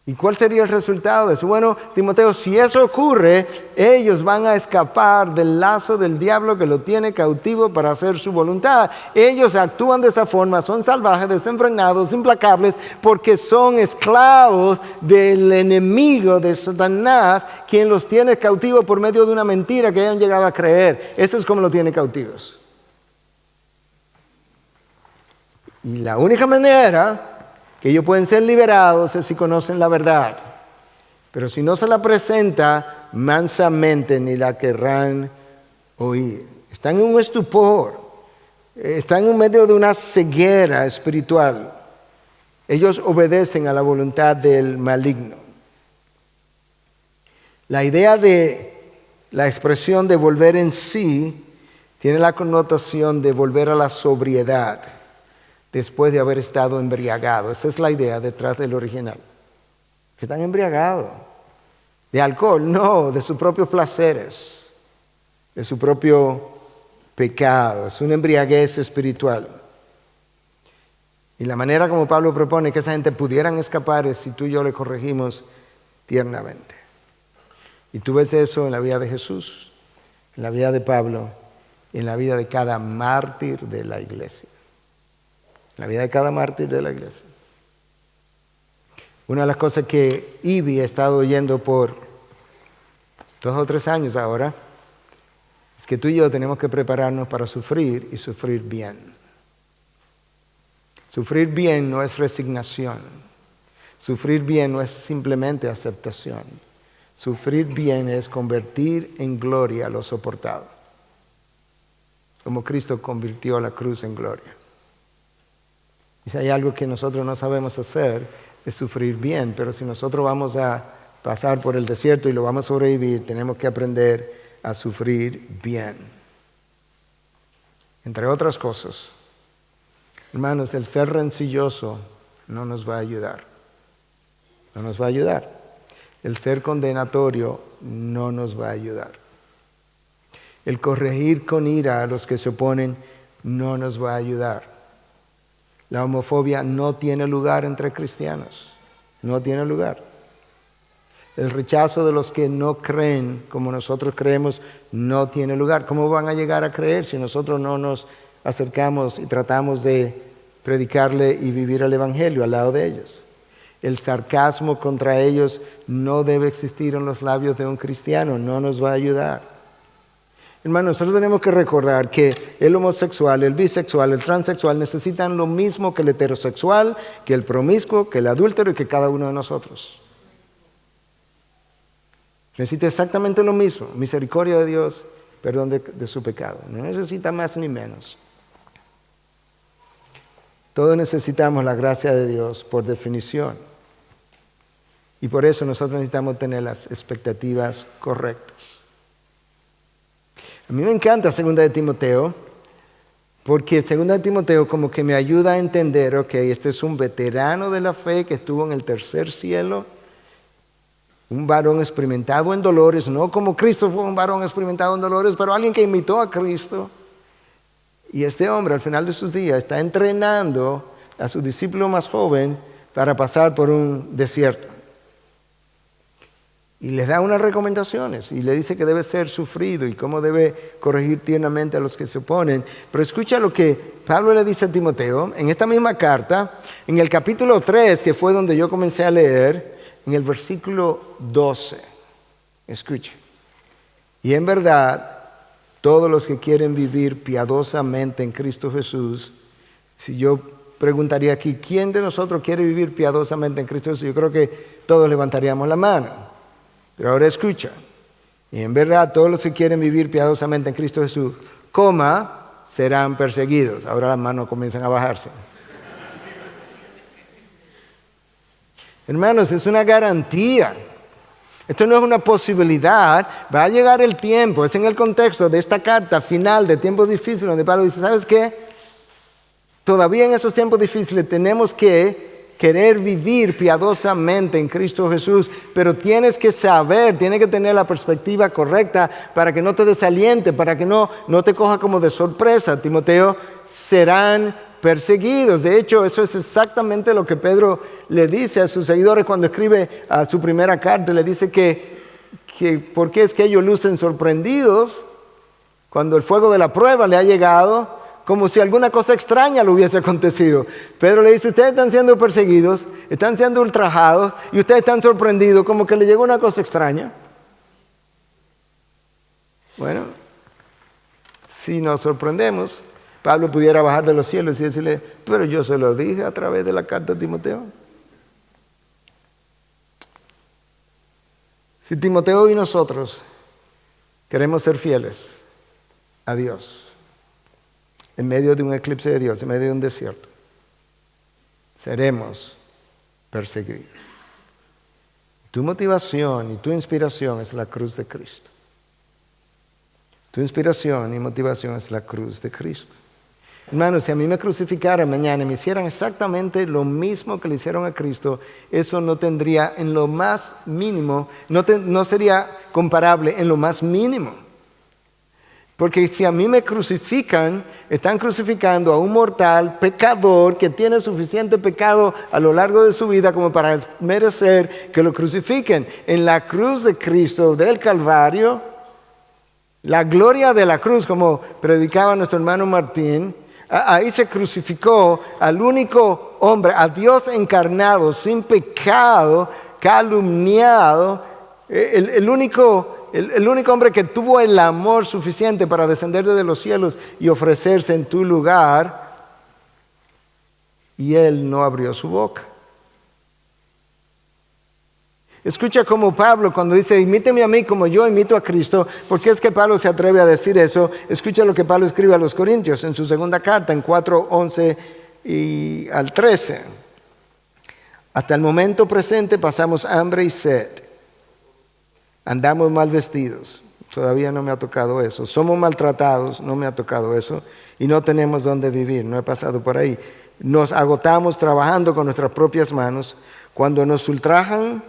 ¿Y cuál sería el resultado de eso? Bueno, Timoteo, si eso ocurre, ellos van a escapar del lazo del diablo que lo tiene cautivo para hacer su voluntad. Ellos actúan de esa forma, son salvajes, desenfrenados, implacables, porque son esclavos del enemigo de Satanás, quien los tiene cautivos por medio de una mentira que hayan llegado a creer. Eso es como lo tiene cautivos. Y la única manera que ellos pueden ser liberados es si conocen la verdad. Pero si no se la presenta, mansamente ni la querrán oír. Están en un estupor, están en medio de una ceguera espiritual. Ellos obedecen a la voluntad del maligno. La idea de La expresión de volver en sí tiene la connotación de volver a la sobriedad después de haber estado embriagado. Esa es la idea detrás del original. Que están embriagados. De alcohol, no, de sus propios placeres, de su propio pecado. Es una embriaguez espiritual. Y la manera como Pablo propone que esa gente pudieran escapar es si tú y yo le corregimos tiernamente. Y tú ves eso en la vida de Jesús, en la vida de Pablo, y en la vida de cada mártir de la iglesia. En la vida de cada mártir de la iglesia. Una de las cosas que Ivy ha estado oyendo por 2 o 3 años ahora es que tú y yo tenemos que prepararnos para sufrir y sufrir bien. Sufrir bien no es resignación. Sufrir bien no es simplemente aceptación. Sufrir bien es convertir en gloria lo soportado. Como Cristo convirtió la cruz en gloria. Y si hay algo que nosotros no sabemos hacer, es sufrir bien. Pero si nosotros vamos a pasar por el desierto y lo vamos a sobrevivir, tenemos que aprender a sufrir bien. Entre otras cosas, hermanos, el ser rencilloso no nos va a ayudar. No nos va a ayudar. El ser condenatorio no nos va a ayudar. El corregir con ira a los que se oponen no nos va a ayudar. La homofobia no tiene lugar entre cristianos. No tiene lugar. El rechazo de los que no creen como nosotros creemos no tiene lugar. ¿Cómo van a llegar a creer si nosotros no nos acercamos y tratamos de predicarle y vivir el evangelio al lado de ellos? El sarcasmo contra ellos no debe existir en los labios de un cristiano, no nos va a ayudar. Hermanos, nosotros tenemos que recordar que el homosexual, el bisexual, el transexual necesitan lo mismo que el heterosexual, que el promiscuo, que el adúltero y que cada uno de nosotros. Necesita exactamente lo mismo, misericordia de Dios, perdón de su pecado. No necesita más ni menos. Todos necesitamos la gracia de Dios por definición. Y por eso nosotros necesitamos tener las expectativas correctas. A mí me encanta 2 de Timoteo, porque 2 de Timoteo como que me ayuda a entender, ok, este es un veterano de la fe que estuvo en el tercer cielo, un varón experimentado en dolores, no como Cristo fue un varón experimentado en dolores, pero alguien que imitó a Cristo. Y este hombre al final de sus días está entrenando a su discípulo más joven para pasar por un desierto. Y les da unas recomendaciones y le dice que debe ser sufrido y cómo debe corregir tiernamente a los que se oponen. Pero escucha lo que Pablo le dice a Timoteo en esta misma carta, en el capítulo 3, que fue donde yo comencé a leer, en el versículo 12. Escucha. Y en verdad, todos los que quieren vivir piadosamente en Cristo Jesús, si yo preguntaría aquí, ¿quién de nosotros quiere vivir piadosamente en Cristo Jesús? Yo creo que todos levantaríamos la mano. Pero ahora escucha, y en verdad todos los que quieren vivir piadosamente en Cristo Jesús, serán perseguidos. Ahora las manos comienzan a bajarse. Hermanos, es una garantía. Esto no es una posibilidad. Va a llegar el tiempo, es en el contexto de esta carta final de tiempos difíciles, donde Pablo dice, ¿sabes qué? Todavía en esos tiempos difíciles tenemos que querer vivir piadosamente en Cristo Jesús, pero tienes que saber, tienes que tener la perspectiva correcta para que no te desaliente, para que no te coja como de sorpresa. Timoteo, serán perseguidos. De hecho, eso es exactamente lo que Pedro le dice a sus seguidores cuando escribe a su primera carta. Le dice que ¿por qué es que ellos lucen sorprendidos cuando el fuego de la prueba le ha llegado? Como si alguna cosa extraña le hubiese acontecido. Pedro le dice, ustedes están siendo perseguidos, están siendo ultrajados y ustedes están sorprendidos como que le llegó una cosa extraña. Bueno, si nos sorprendemos, Pablo pudiera bajar de los cielos y decirle, pero yo se lo dije a través de la carta de Timoteo. Si Timoteo y nosotros queremos ser fieles a Dios, en medio de un eclipse de Dios, en medio de un desierto, seremos perseguidos. Tu motivación y tu inspiración es la cruz de Cristo. Tu inspiración y motivación es la cruz de Cristo. Hermanos, si a mí me crucificaran mañana y me hicieran exactamente lo mismo que le hicieron a Cristo, eso no tendría en lo más mínimo, no sería comparable en lo más mínimo. Porque si a mí me crucifican, están crucificando a un mortal pecador que tiene suficiente pecado a lo largo de su vida como para merecer que lo crucifiquen. En la cruz de Cristo del Calvario, la gloria de la cruz, como predicaba nuestro hermano Martín, ahí se crucificó al único hombre, a Dios encarnado, sin pecado, calumniado, el único hombre que tuvo el amor suficiente para descender desde los cielos y ofrecerse en tu lugar, y él no abrió su boca. Escucha como Pablo cuando dice, imíteme a mí como yo imito a Cristo. ¿Por qué es que Pablo se atreve a decir eso? Escucha lo que Pablo escribe a los Corintios en su segunda carta, en 4:11 y al 13. Hasta el momento presente pasamos hambre y sed. Andamos mal vestidos. Todavía no me ha tocado eso. Somos maltratados. No me ha tocado eso. Y no tenemos dónde vivir. No he pasado por ahí. Nos agotamos trabajando con nuestras propias manos. Cuando nos ultrajan,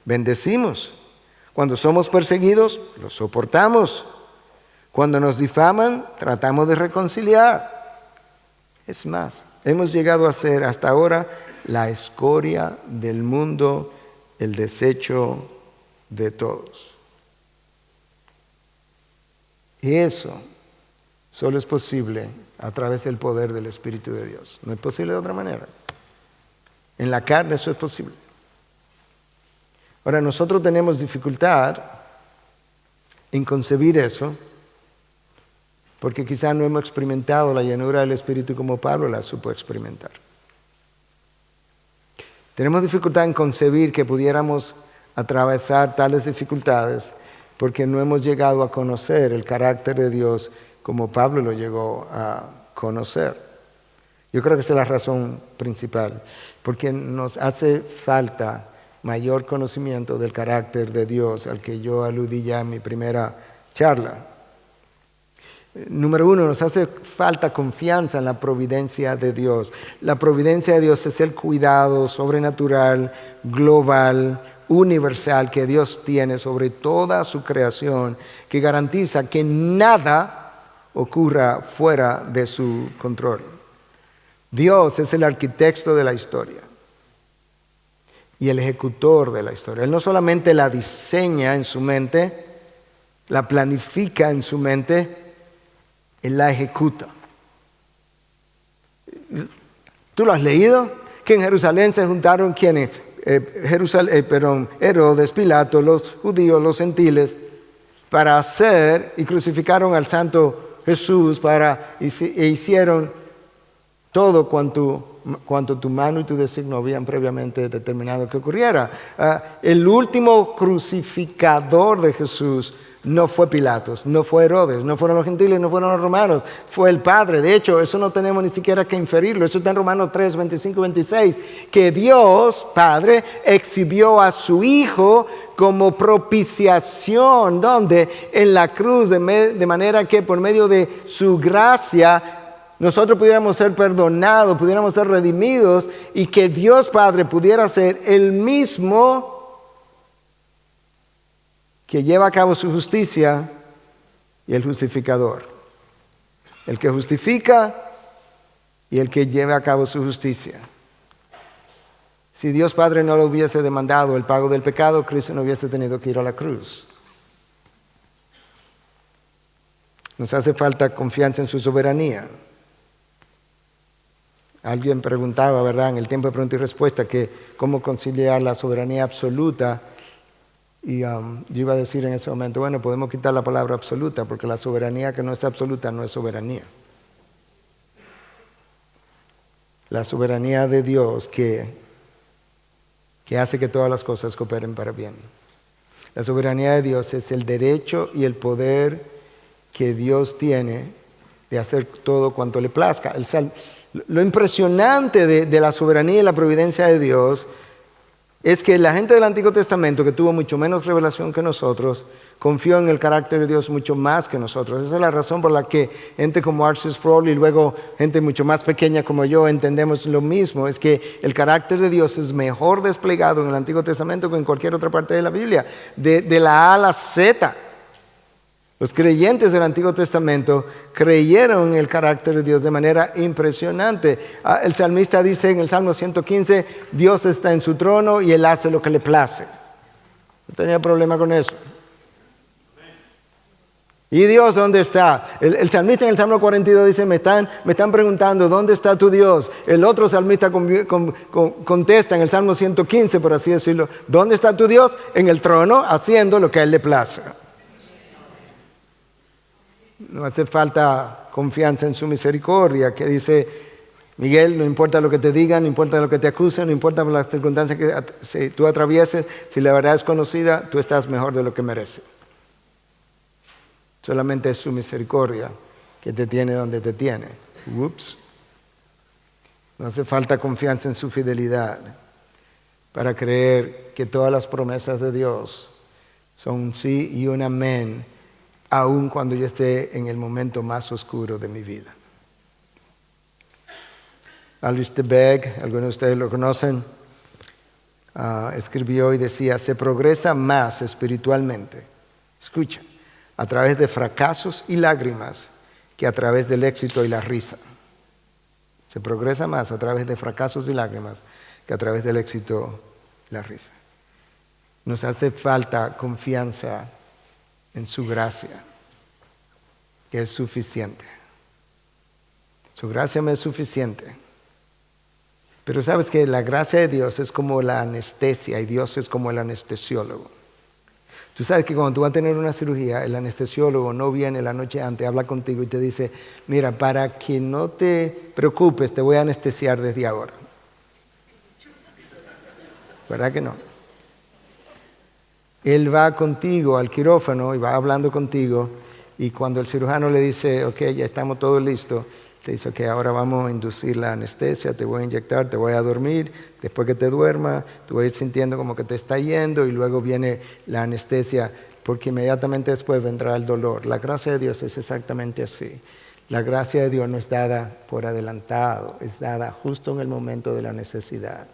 bendecimos. Cuando somos perseguidos, los soportamos. Cuando nos difaman, tratamos de reconciliar. Es más, hemos llegado a ser hasta ahora la escoria del mundo, el desecho de todos. Y eso solo es posible a través del poder del Espíritu de Dios. No es posible de otra manera. En la carne eso es posible. Ahora, nosotros tenemos dificultad en concebir eso, porque quizás no hemos experimentado la llenura del Espíritu como Pablo la supo experimentar. Tenemos dificultad en concebir que pudiéramos atravesar tales dificultades porque no hemos llegado a conocer el carácter de Dios como Pablo lo llegó a conocer. Yo creo que esa es la razón principal, porque nos hace falta mayor conocimiento del carácter de Dios al que yo aludí ya en mi primera charla. Número 1, nos hace falta confianza en la providencia de Dios. La providencia de Dios es el cuidado sobrenatural, global, universal que Dios tiene sobre toda su creación, que garantiza que nada ocurra fuera de su control. Dios es el arquitecto de la historia y el ejecutor de la historia. Él no solamente la diseña en su mente, la planifica en su mente, Él la ejecuta. ¿Tú lo has leído? Que en Jerusalén se juntaron ¿quiénes? Herodes, Pilato, los judíos, los gentiles, para hacer y crucificaron al santo Jesús e hicieron todo cuanto tu mano y tu designio habían previamente determinado que ocurriera. El último crucificador de Jesús no fue Pilatos, no fue Herodes, no fueron los gentiles, no fueron los romanos, fue el Padre. De hecho, eso no tenemos ni siquiera que inferirlo. Eso está en Romanos 3, 25 y 26, que Dios, Padre, exhibió a su Hijo como propiciación, donde en la cruz, de manera que por medio de su gracia nosotros pudiéramos ser perdonados, pudiéramos ser redimidos, y que Dios Padre pudiera ser el mismo que lleva a cabo su justicia y el justificador. El que justifica y el que lleva a cabo su justicia. Si Dios Padre no le hubiese demandado el pago del pecado, Cristo no hubiese tenido que ir a la cruz. Nos hace falta confianza en su soberanía. Alguien preguntaba, ¿verdad?, en el tiempo de pregunta y respuesta, que cómo conciliar la soberanía absoluta. Y yo iba a decir en ese momento, bueno, podemos quitar la palabra absoluta, porque la soberanía que no es absoluta no es soberanía. La soberanía de Dios que hace que todas las cosas cooperen para bien. La soberanía de Dios es el derecho y el poder que Dios tiene de hacer todo cuanto le plazca. Lo impresionante de la soberanía y la providencia de Dios es que la gente del Antiguo Testamento, que tuvo mucho menos revelación que nosotros, confió en el carácter de Dios mucho más que nosotros. Esa es la razón por la que gente como R.C. Sproul y luego gente mucho más pequeña como yo entendemos lo mismo. Es que el carácter de Dios es mejor desplegado en el Antiguo Testamento que en cualquier otra parte de la Biblia. De la A a la Z. Los creyentes del Antiguo Testamento creyeron en el carácter de Dios de manera impresionante. El salmista dice en el Salmo 115, Dios está en su trono y Él hace lo que le place. No tenía problema con eso. ¿Y Dios dónde está? El salmista en el Salmo 42 dice, me están preguntando, ¿dónde está tu Dios? El otro salmista contesta en el Salmo 115, por así decirlo, ¿dónde está tu Dios? En el trono, haciendo lo que a Él le place. No hace falta confianza en su misericordia, que dice, Miguel, no importa lo que te digan, no importa lo que te acusen, no importa las circunstancias que tú atravieses, si la verdad es conocida, tú estás mejor de lo que mereces. Solamente es su misericordia que te tiene donde te tiene. Ups. No hace falta confianza en su fidelidad para creer que todas las promesas de Dios son un sí y un amén, aun cuando yo esté en el momento más oscuro de mi vida. Alistair Begg, algunos de ustedes lo conocen, escribió y decía, se progresa más espiritualmente, escucha, a través de fracasos y lágrimas que a través del éxito y la risa. Se progresa más a través de fracasos y lágrimas que a través del éxito y la risa. Nos hace falta confianza en su gracia, que es suficiente. Su gracia me es suficiente. Pero sabes que la gracia de Dios es como la anestesia y Dios es como el anestesiólogo. Tú sabes que cuando tú vas a tener una cirugía, el anestesiólogo no viene la noche antes, habla contigo y te dice, mira, para que no te preocupes, te voy a anestesiar desde ahora. ¿Verdad que no? Él va contigo al quirófano y va hablando contigo y cuando el cirujano le dice, ok, ya estamos todos listos, te dice, ok, ahora vamos a inducir la anestesia, te voy a inyectar, te voy a dormir, después que te duermas, tú vas a ir sintiendo como que te está yendo y luego viene la anestesia, porque inmediatamente después vendrá el dolor. La gracia de Dios es exactamente así. La gracia de Dios no es dada por adelantado, es dada justo en el momento de la necesidad.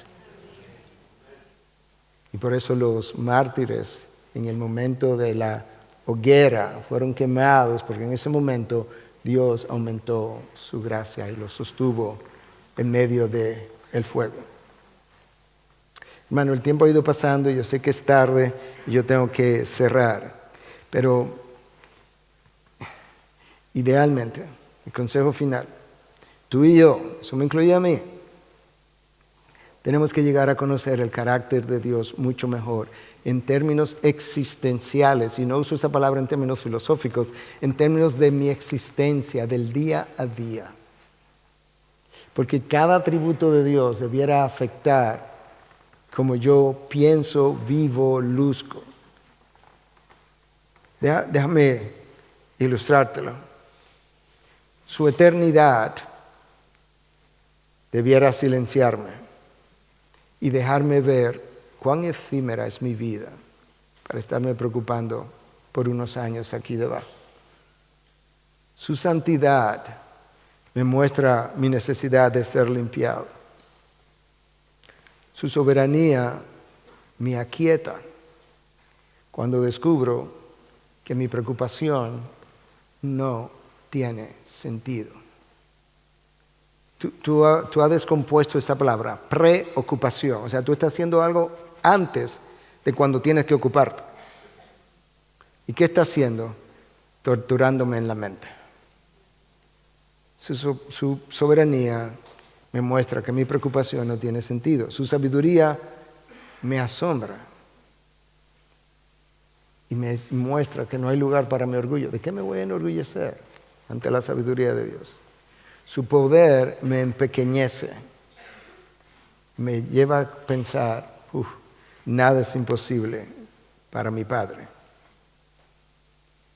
Y por eso los mártires en el momento de la hoguera fueron quemados, porque en ese momento Dios aumentó su gracia y los sostuvo en medio del fuego. Hermano, el tiempo ha ido pasando y yo sé que es tarde y yo tengo que cerrar. Pero idealmente, el consejo final, tú y yo, eso me incluye a mí, tenemos que llegar a conocer el carácter de Dios mucho mejor en términos existenciales, y no uso esa palabra en términos filosóficos, en términos de mi existencia, del día a día. Porque cada atributo de Dios debiera afectar como yo pienso, vivo, luzco. Déjame ilustrártelo. Su eternidad debiera silenciarme y dejarme ver cuán efímera es mi vida para estarme preocupando por unos años aquí debajo. Su santidad me muestra mi necesidad de ser limpiado. Su soberanía me aquieta cuando descubro que mi preocupación no tiene sentido. Tú has descompuesto esa palabra, preocupación. O sea, tú estás haciendo algo antes de cuando tienes que ocuparte. ¿Y qué está haciendo? Torturándome en la mente. Su soberanía me muestra que mi preocupación no tiene sentido. Su sabiduría me asombra y me muestra que no hay lugar para mi orgullo. ¿De qué me voy a enorgullecer ante la sabiduría de Dios? Su poder me empequeñece, me lleva a pensar, nada es imposible para mi Padre.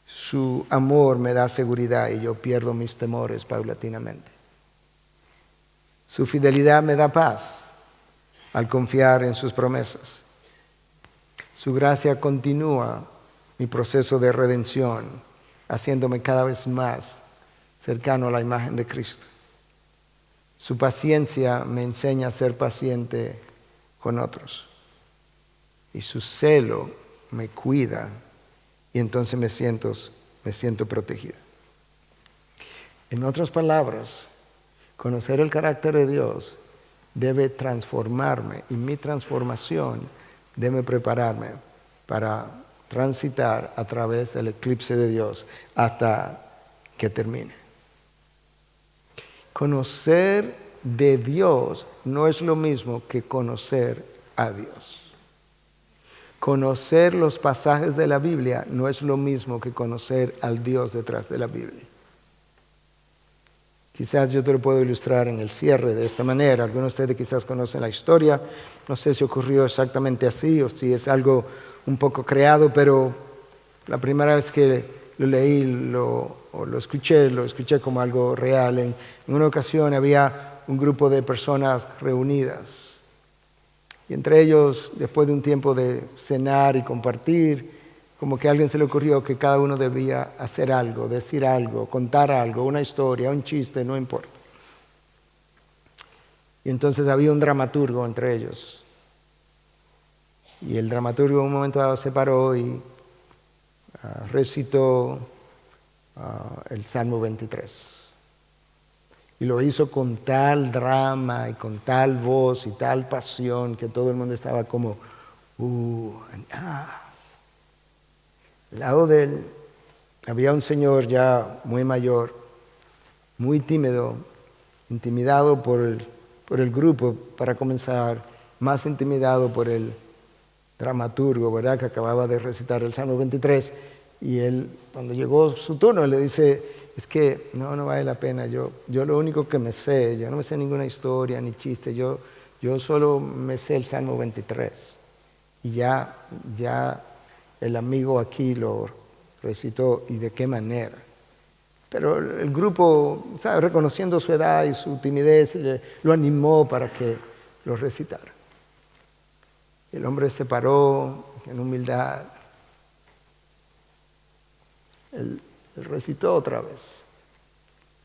Su amor me da seguridad y yo pierdo mis temores paulatinamente. Su fidelidad me da paz al confiar en sus promesas. Su gracia continúa mi proceso de redención, haciéndome cada vez más cercano a la imagen de Cristo. Su paciencia me enseña a ser paciente con otros. Y su celo me cuida y entonces me siento protegido. En otras palabras, conocer el carácter de Dios debe transformarme y mi transformación debe prepararme para transitar a través del eclipse de Dios hasta que termine. Conocer de Dios no es lo mismo que conocer a Dios. Conocer los pasajes de la Biblia no es lo mismo que conocer al Dios detrás de la Biblia. Quizás yo te lo puedo ilustrar en el cierre de esta manera. Algunos de ustedes quizás conocen la historia. No sé si ocurrió exactamente así o si es algo un poco creado, pero la primera vez que lo leí lo escuché como algo real. En una ocasión había un grupo de personas reunidas. Y entre ellos, después de un tiempo de cenar y compartir, como que a alguien se le ocurrió que cada uno debía hacer algo, decir algo, contar algo, una historia, un chiste, no importa. Y entonces había un dramaturgo entre ellos. Y el dramaturgo en un momento dado se paró y recitó el Salmo 23. Y lo hizo con tal drama y con tal voz y tal pasión que todo el mundo estaba como, Al lado de él había un señor ya muy mayor, muy tímido, intimidado por el grupo, para comenzar, más intimidado por el dramaturgo, ¿verdad?, que acababa de recitar el Salmo 23. Y él, cuando llegó su turno, le dice, es que no vale la pena, yo lo único que me sé, yo no me sé ninguna historia ni chiste, yo solo me sé el Salmo 23. Y ya el amigo aquí lo recitó, y de qué manera. Pero el grupo, ¿sabe?, reconociendo su edad y su timidez, lo animó para que lo recitara. El hombre se paró en humildad. Él recitó otra vez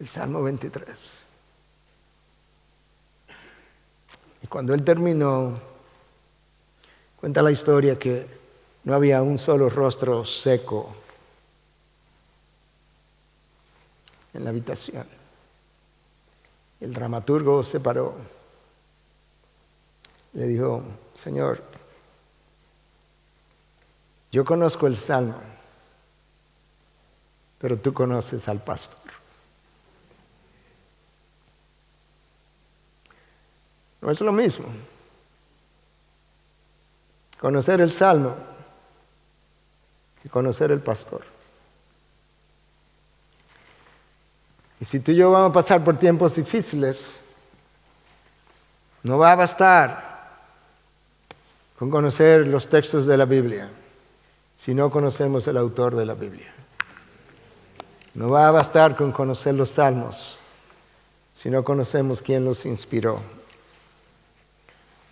el Salmo 23. Y cuando él terminó, cuenta la historia que no había un solo rostro seco en la habitación. El dramaturgo se paró. Le dijo, Señor, yo conozco el Salmo, pero tú conoces al pastor. No es lo mismo conocer el Salmo que conocer el pastor. Y si tú y yo vamos a pasar por tiempos difíciles, no va a bastar con conocer los textos de la Biblia si no conocemos el autor de la Biblia. No va a bastar con conocer los salmos si no conocemos quién los inspiró.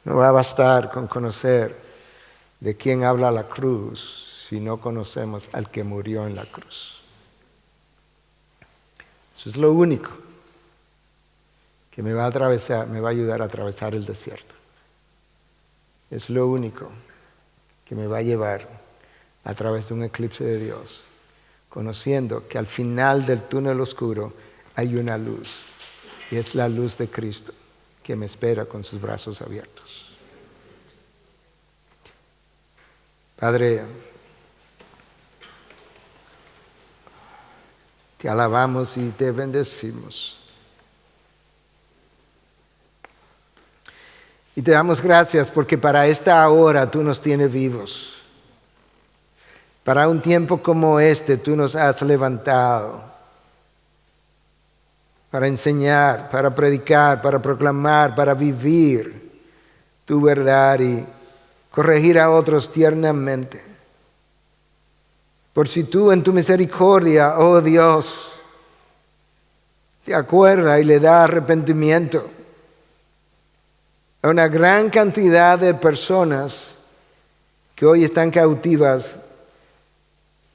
No va a bastar con conocer de quién habla la cruz si no conocemos al que murió en la cruz. Eso es lo único que me va a ayudar a atravesar el desierto. Es lo único que me va a llevar a través de un eclipse de Dios, conociendo que al final del túnel oscuro hay una luz, y es la luz de Cristo que me espera con sus brazos abiertos. Padre, te alabamos y te bendecimos. Y te damos gracias porque para esta hora tú nos tienes vivos. Para un tiempo como este tú nos has levantado para enseñar, para predicar, para proclamar, para vivir tu verdad y corregir a otros tiernamente. Por si tú en tu misericordia, oh Dios, te acuerdas y le das arrepentimiento, a una gran cantidad de personas que hoy están cautivas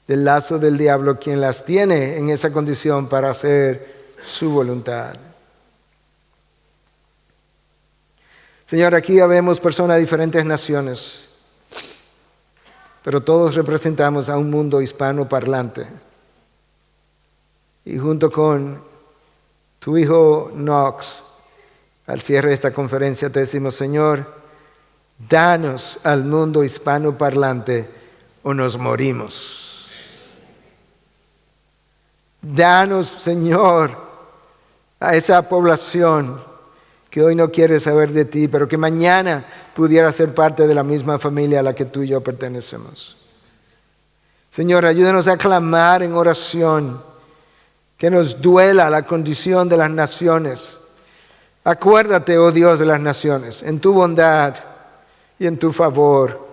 del lazo del diablo, quien las tiene en esa condición para hacer su voluntad. Señor, aquí habemos personas de diferentes naciones, pero todos representamos a un mundo hispanoparlante. Y junto con tu hijo Knox, al cierre de esta conferencia te decimos, Señor, danos al mundo hispanoparlante o nos morimos. Danos, Señor, a esa población que hoy no quiere saber de ti, pero que mañana pudiera ser parte de la misma familia a la que tú y yo pertenecemos. Señor, ayúdanos a clamar en oración, que nos duela la condición de las naciones. Acuérdate, oh Dios de las naciones, en tu bondad y en tu favor.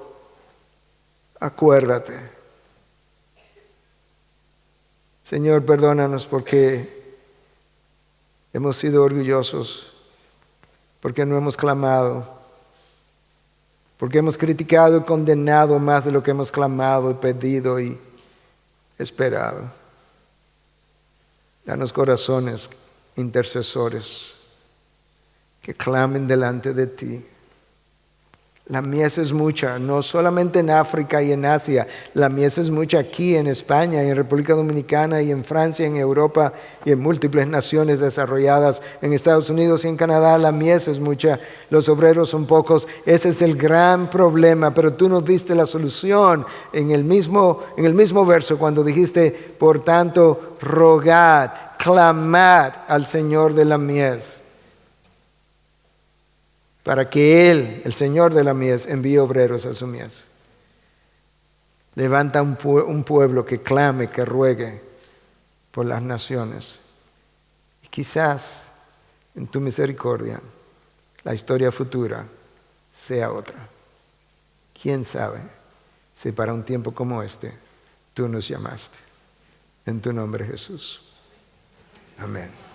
Acuérdate. Señor, perdónanos porque hemos sido orgullosos, porque no hemos clamado, porque hemos criticado y condenado más de lo que hemos clamado y pedido y esperado. Danos corazones intercesores que clamen delante de ti. La mies es mucha, no solamente en África y en Asia, la mies es mucha aquí en España, en República Dominicana y en Francia, en Europa y en múltiples naciones desarrolladas, en Estados Unidos y en Canadá, la mies es mucha, los obreros son pocos, ese es el gran problema, pero tú nos diste la solución en el mismo verso cuando dijiste, por tanto, rogad, clamad al Señor de la mies, para que Él, el Señor de la mies, envíe obreros a su mies. Levanta un pueblo que clame, que ruegue por las naciones. Y quizás en tu misericordia la historia futura sea otra. ¿Quién sabe si para un tiempo como este tú nos llamaste? En tu nombre, Jesús. Amén.